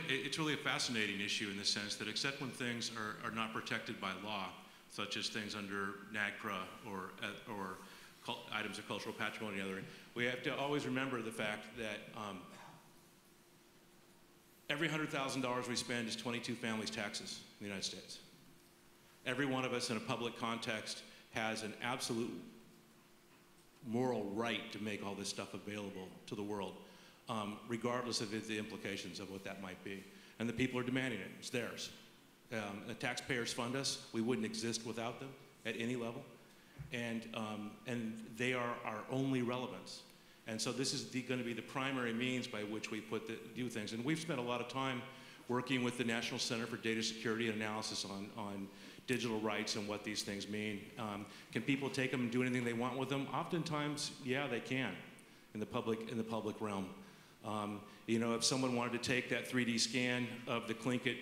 a fascinating issue in the sense that except when things are not protected by law, such as things under NAGPRA or items of cultural patrimony and other, we have to always remember the fact that every $100,000 we spend is 22 families' taxes in the United States. Every one of us in a public context has an absolute moral right to make all this stuff available to the world, regardless of the implications of what that might be. And the people are demanding it. It's theirs. The taxpayers fund us. We wouldn't exist without them at any level. And they are our only relevance. And so this is going to be the primary means by which we do things. And we've spent a lot of time working with the National Center for Data Security and Analysis on digital rights and what these things mean. Can people take them and do anything they want with them? Oftentimes, yeah, they can in the public realm. If someone wanted to take that 3D scan of the Tlingit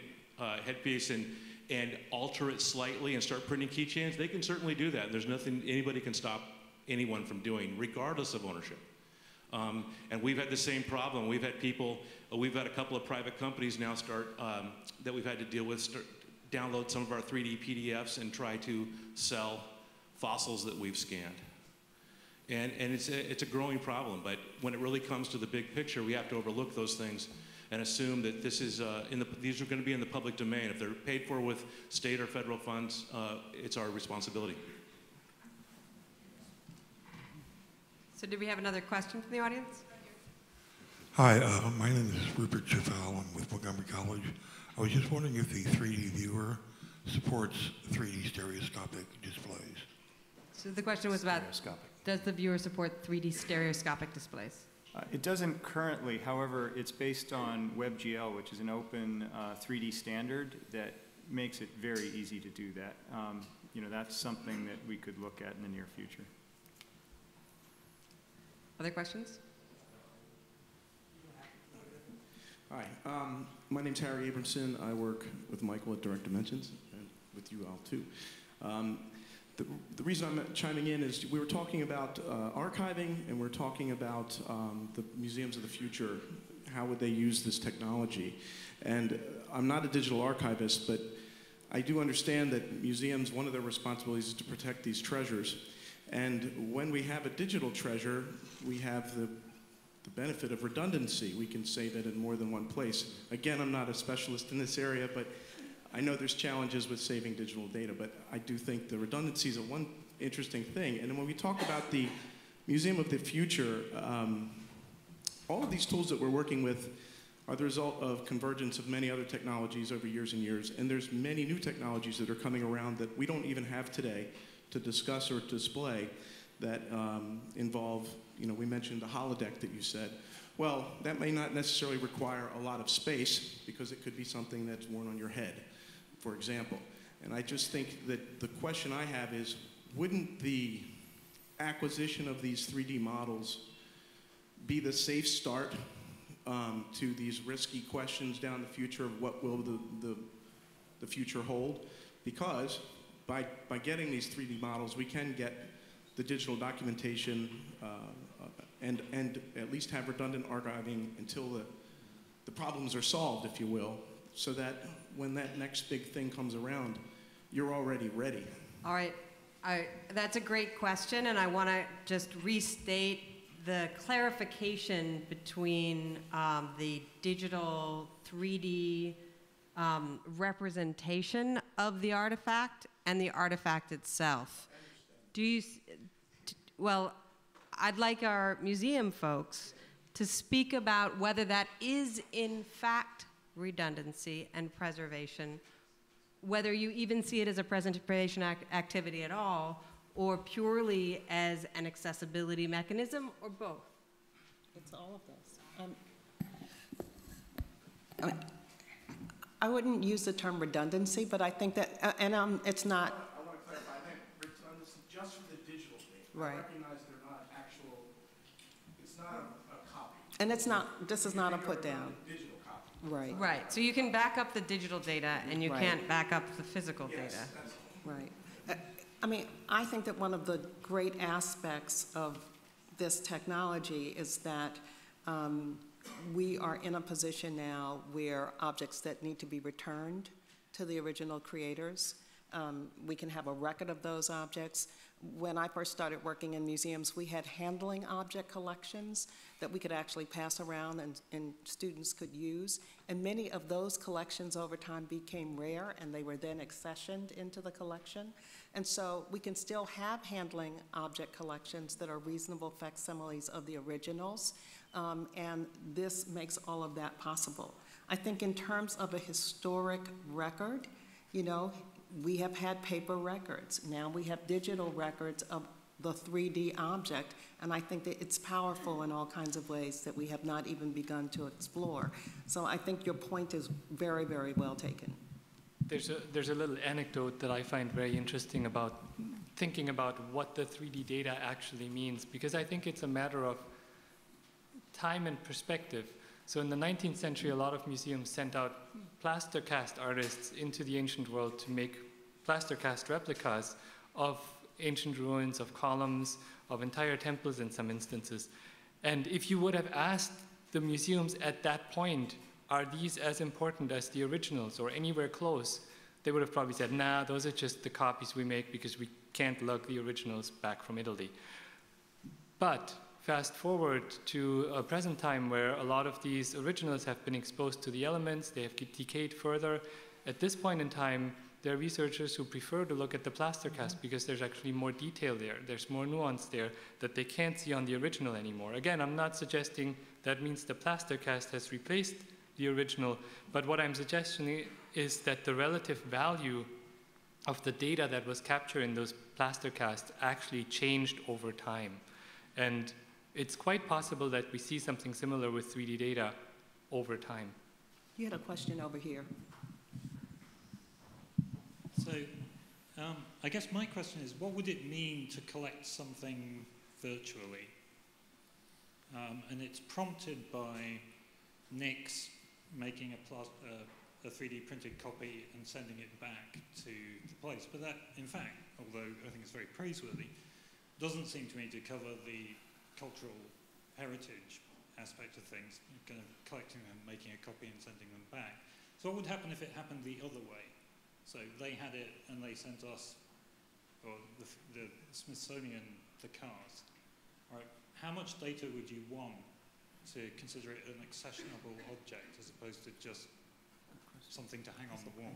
headpiece and alter it slightly and start printing keychains, they can certainly do that. There's nothing anybody can stop anyone from doing, regardless of ownership. And we've had the same problem. We've had a couple of private companies now that we've had to deal with, download some of our 3D PDFs and try to sell fossils that we've scanned. And it's a growing problem, but when it really comes to the big picture, we have to overlook those things and assume that these are going to be in the public domain. If they're paid for with state or federal funds, it's our responsibility. So do we have another question from the audience? Hi, my name is Rupert Chafal. I'm with Montgomery College. I was just wondering if the 3D viewer supports 3D stereoscopic displays. So the question was about, does the viewer support 3D stereoscopic displays? It doesn't currently. However, it's based on WebGL, which is an open 3D standard that makes it very easy to do that. You know, that's something that we could look at in the near future. Other questions? Hi, my name's Harry Abramson. I work with Michael at Direct Dimensions, and with you all too. The reason I'm chiming in is we were talking about archiving, and we're talking about the museums of the future. How would they use this technology? And I'm not a digital archivist, but I do understand that museums, one of their responsibilities is to protect these treasures. And when we have a digital treasure, we have the benefit of redundancy. We can save it in more than one place. Again, I'm not a specialist in this area, but I know there's challenges with saving digital data, but I do think the redundancy is one interesting thing. And when we talk about the Museum of the Future, all of these tools that we're working with are the result of convergence of many other technologies over years and years, and there's many new technologies that are coming around that we don't even have today to discuss or display that involve, you know, we mentioned the holodeck that you said. Well, that may not necessarily require a lot of space because it could be something that's worn on your head, for example. And I just think that the question I have is, wouldn't the acquisition of these 3D models be the safe start to these risky questions down the future of what will the future hold? Because by getting these 3D models, we can get the digital documentation and at least have redundant archiving until the problems are solved, if you will, so that when that next big thing comes around, you're already ready. All right, that's a great question, and I want to just restate the clarification between the digital 3D representation of the artifact and the artifact itself. Do you, well, I'd like our museum folks to speak about whether that is in fact redundancy and preservation, whether you even see it as a preservation activity at all, or purely as an accessibility mechanism, or both? It's all of those. I wouldn't use the term redundancy, but I think that, it's not. I want to clarify, I meant redundancy just for the digital data. Right. I recognize they're not actual, it's not a copy. And it's not, this is not a put down. Digital copy. Right. Right, so you can back up the digital data and you can't back up the physical data. Right. I mean, I think that one of the great aspects of this technology is that we are in a position now where objects that need to be returned to the original creators, we can have a record of those objects. When I first started working in museums, we had handling object collections that we could actually pass around and students could use. And many of those collections over time became rare, and they were then accessioned into the collection. And so we can still have handling object collections that are reasonable facsimiles of the originals, and this makes all of that possible. I think in terms of a historic record, you know, we have had paper records. Now we have digital records of the 3D object, and I think that it's powerful in all kinds of ways that we have not even begun to explore. So I think your point is very, very well taken. There's a little anecdote that I find very interesting about thinking about what the 3D data actually means, because I think it's a matter of time and perspective. So in the 19th century, a lot of museums sent out plaster cast artists into the ancient world to make plaster cast replicas of ancient ruins, of columns, of entire temples in some instances. And if you would have asked the museums at that point, are these as important as the originals or anywhere close, they would have probably said, nah, those are just the copies we make because we can't lug the originals back from Italy. But fast forward to a present time where a lot of these originals have been exposed to the elements, they have decayed further. At this point in time, there are researchers who prefer to look at the plaster cast because there's actually more detail there. There's more nuance there that they can't see on the original anymore. Again, I'm not suggesting that means the plaster cast has replaced the original, but what I'm suggesting is that the relative value of the data that was captured in those plaster casts actually changed over time. And it's quite possible that we see something similar with 3D data over time. You had a question over here. So I guess my question is, what would it mean to collect something virtually? And it's prompted by Nick's making a 3D printed copy and sending it back to the place. But that, in fact, although I think it's very praiseworthy, doesn't seem to me to cover the cultural heritage aspect of things, kind of collecting them, making a copy and sending them back. So what would happen if it happened the other way? So they had it and they sent us, or the Smithsonian, the cast. Right? How much data would you want to consider it an accessionable object as opposed to just something to hang on the wall?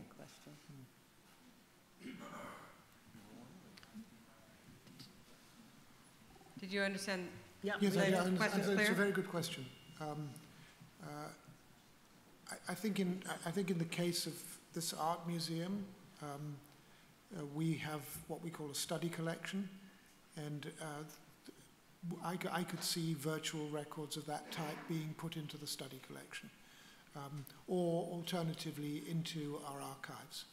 Did you understand? Yes, it's a very good question. I think in the case of this art museum, we have what we call a study collection, and I could see virtual records of that type being put into the study collection, or alternatively into our archives.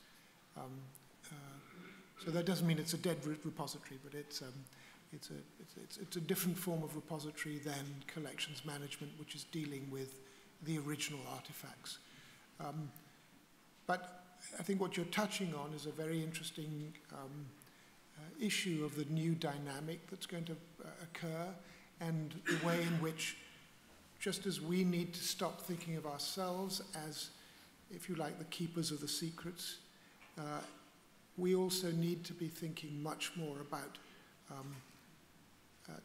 So that doesn't mean it's a dead repository, but it's a different form of repository than collections management, which is dealing with the original artifacts. But I think what you're touching on is a very interesting issue of the new dynamic that's going to occur, and the way in which, just as we need to stop thinking of ourselves as, if you like, the keepers of the secrets, we also need to be thinking much more about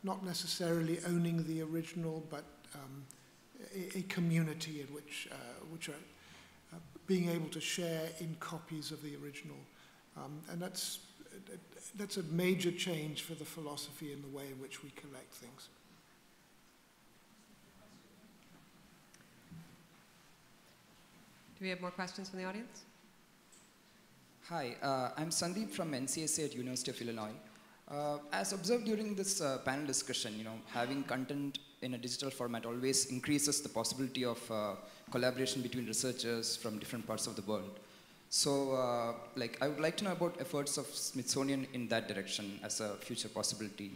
not necessarily owning the original, but a community in which are being able to share in copies of the original. And that's a major change for the philosophy and the way in which we collect things. Do we have more questions from the audience? Hi, I'm Sandeep from NCSA at University of Illinois. As observed during this panel discussion, having content in a digital format always increases the possibility of collaboration between researchers from different parts of the world. So, I would like to know about efforts of Smithsonian in that direction as a future possibility.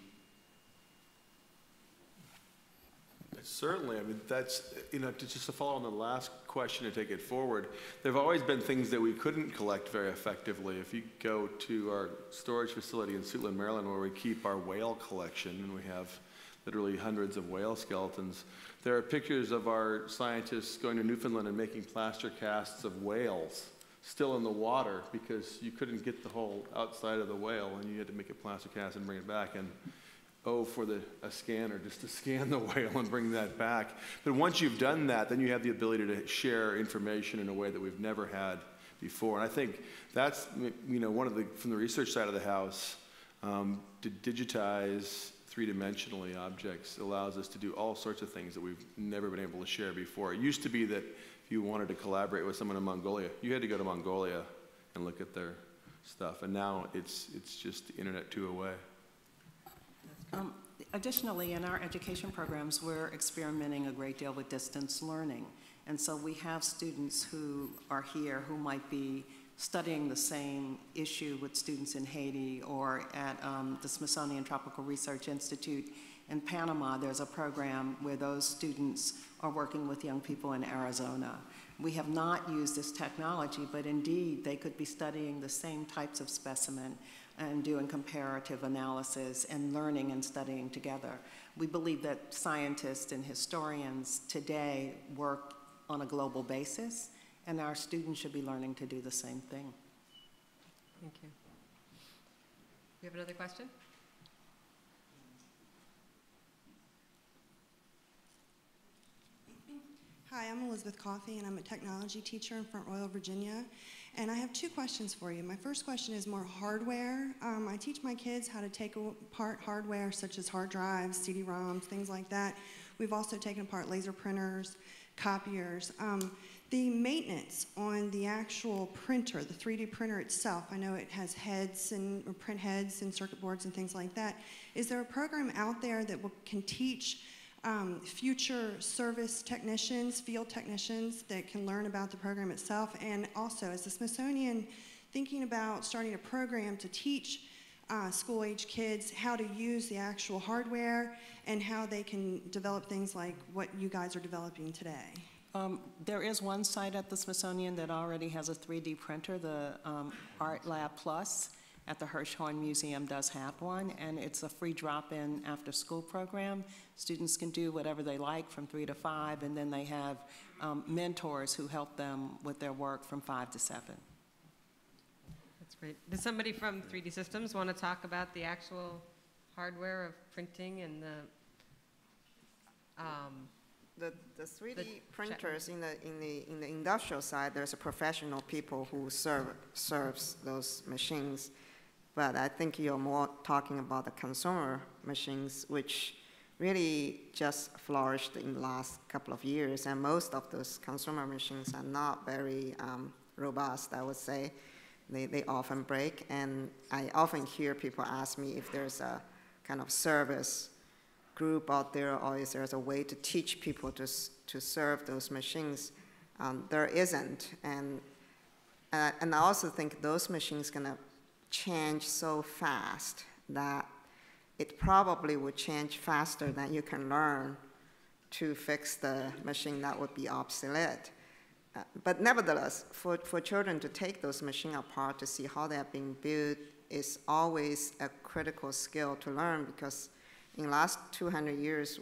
Certainly, I mean, that's, just to follow on the last question to take it forward, there have always been things that we couldn't collect very effectively. If you go to our storage facility in Suitland, Maryland, where we keep our whale collection, and we have literally hundreds of whale skeletons, there are pictures of our scientists going to Newfoundland and making plaster casts of whales still in the water, because you couldn't get the whole outside of the whale, and you had to make a plaster cast and bring it back. And for a scanner just to scan the whale and bring that back. But once you've done that, then you have the ability to share information in a way that we've never had before. And I think that's, one of from the research side of the house, to digitize three-dimensionally objects allows us to do all sorts of things that we've never been able to share before. It used to be that if you wanted to collaborate with someone in Mongolia, you had to go to Mongolia and look at their stuff. And now it's just the internet 2 away. Additionally, in our education programs, we're experimenting a great deal with distance learning. And so we have students who are here who might be studying the same issue with students in Haiti, or at the Smithsonian Tropical Research Institute in Panama. There's a program where those students are working with young people in Arizona. We have not used this technology, but indeed they could be studying the same types of specimen and doing comparative analysis and learning and studying together. We believe that scientists and historians today work on a global basis, and our students should be learning to do the same thing. Thank you. You have another question? Hi, I'm Elizabeth Coffey, and I'm a technology teacher in Front Royal, Virginia. And I have 2 questions for you. My first question is more hardware. I teach my kids how to take apart hardware such as hard drives, CD-ROMs, things like that. We've also taken apart laser printers, copiers. The maintenance on the actual printer, the 3D printer itself, I know it has heads and or print heads and circuit boards and things like that. Is there a program out there that can teach future service technicians, field technicians, that can learn about the program itself? And also, is the Smithsonian thinking about starting a program to teach school-age kids how to use the actual hardware and how they can develop things like what you guys are developing today? There is one site at the Smithsonian that already has a 3D printer. The Art Lab Plus at the Hirshhorn Museum does have one, and it's a free drop-in after-school program. Students can do whatever they like from 3 to 5, and then they have mentors who help them with their work from 5 to 7. That's great. Does somebody from 3D Systems want to talk about the actual hardware of printing and the 3D printers in the industrial side, there's a professional people who serves those machines, but I think you're more talking about the consumer machines, which really just flourished in the last couple of years, and most of those consumer machines are not very robust, I would say. They often break, and I often hear people ask me if there's a kind of service group out there, or is there a way to teach people to serve those machines? There isn't, and I also think those machines gonna change so fast that it probably would change faster than you can learn to fix the machine that would be obsolete. But nevertheless, for children to take those machines apart to see how they're being built is always a critical skill to learn, because in the last 200 years,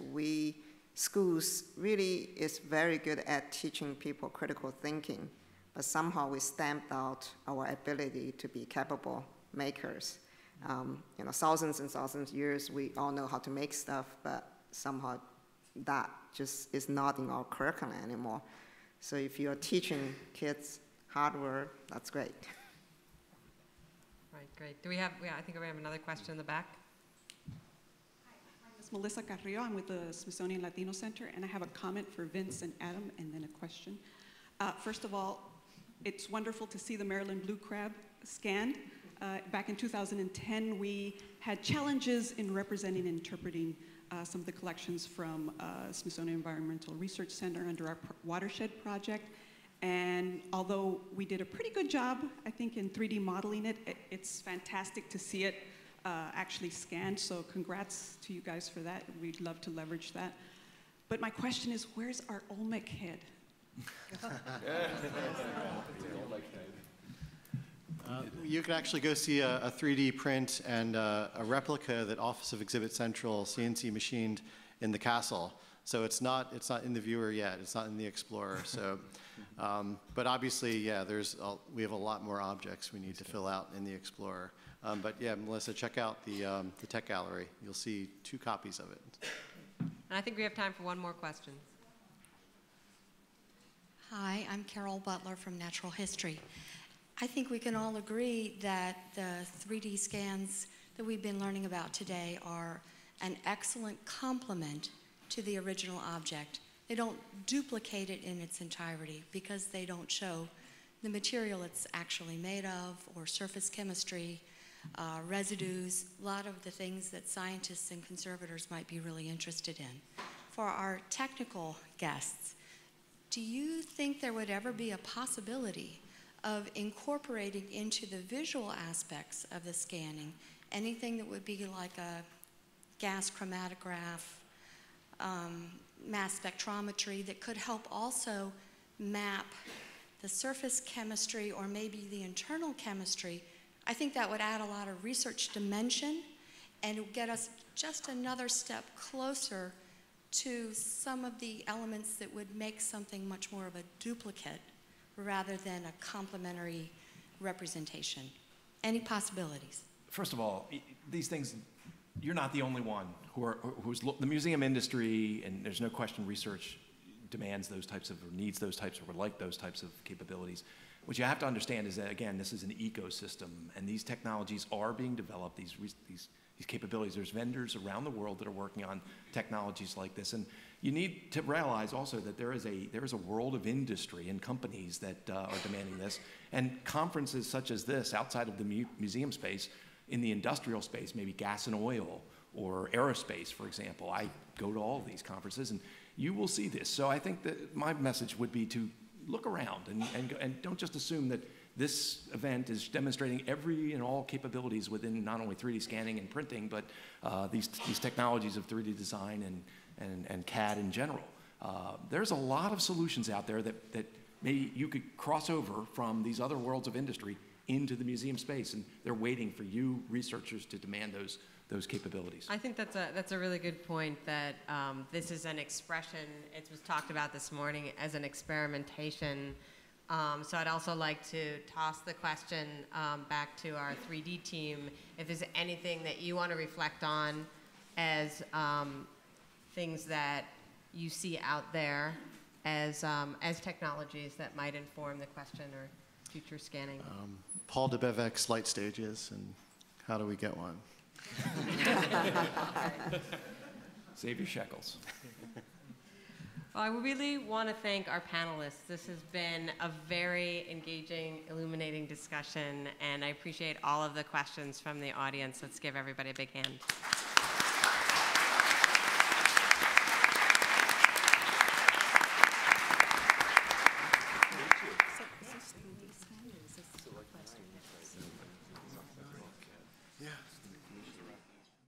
schools really is very good at teaching people critical thinking, but somehow we stamped out our ability to be capable makers. Thousands and thousands of years, we all know how to make stuff, but somehow that just is not in our curriculum anymore. So if you're teaching kids hardware, that's great. Right, great. Do we have, I think we have another question in the back. Melissa Carrillo. I'm with the Smithsonian Latino Center, and I have a comment for Vince and Adam, and then a question. First of all, it's wonderful to see the Maryland blue crab scanned. Back in 2010, we had challenges in representing and interpreting some of the collections from Smithsonian Environmental Research Center under our watershed project. And although we did a pretty good job, I think, in 3D modeling it, it's fantastic to see it actually scanned, so congrats to you guys for that. We'd love to leverage that. But my question is, where's our Olmec head? You can actually go see a 3D print and a replica that Office of Exhibit Central CNC machined in the castle. So it's not in the viewer yet. It's not in the Explorer. So, but obviously, yeah, we have a lot more objects we need to fill out in the Explorer. But yeah, Melissa, check out the Tech Gallery. You'll see 2 copies of it. And I think we have time for one more question. Hi, I'm Carol Butler from Natural History. I think we can all agree that the 3D scans that we've been learning about today are an excellent complement to the original object. They don't duplicate it in its entirety because they don't show the material it's actually made of, or surface chemistry, residues, a lot of the things that scientists and conservators might be really interested in. For our technical guests, do you think there would ever be a possibility of incorporating into the visual aspects of the scanning anything that would be like a gas chromatograph, mass spectrometry that could help also map the surface chemistry or maybe the internal chemistry? I think that would add a lot of research dimension and get us just another step closer to some of the elements that would make something much more of a duplicate rather than a complementary representation. Any possibilities? First of all, these things, you're not the only one the museum industry, and there's no question research demands those types of, or needs those types, or would like those types of capabilities. what you have to understand is that, again, this is an ecosystem, and these technologies are being developed, these capabilities. There's vendors around the world that are working on technologies like this. And you need to realize also that there is a world of industry and companies that are demanding this. And conferences such as this, outside of the museum space, in the industrial space, maybe gas and oil or aerospace, for example. I go to all of these conferences, and you will see this. So I think that my message would be to look around and don't just assume that this event is demonstrating every and all capabilities within not only 3D scanning and printing, but these technologies of 3D design and CAD in general. There's a lot of solutions out there that maybe you could cross over from these other worlds of industry into the museum space, and they're waiting for you researchers to demand those capabilities. I think that's a really good point, that this is an expression. It was talked about this morning as an experimentation. So I'd also like to toss the question back to our 3D team. If there's anything that you want to reflect on as things that you see out there as technologies that might inform the question or future scanning. Paul de Bevec's light stages, and how do we get one? Save your shekels. Well, I really want to thank our panelists. This has been a very engaging, illuminating discussion, and I appreciate all of the questions from the audience. Let's give everybody a big hand.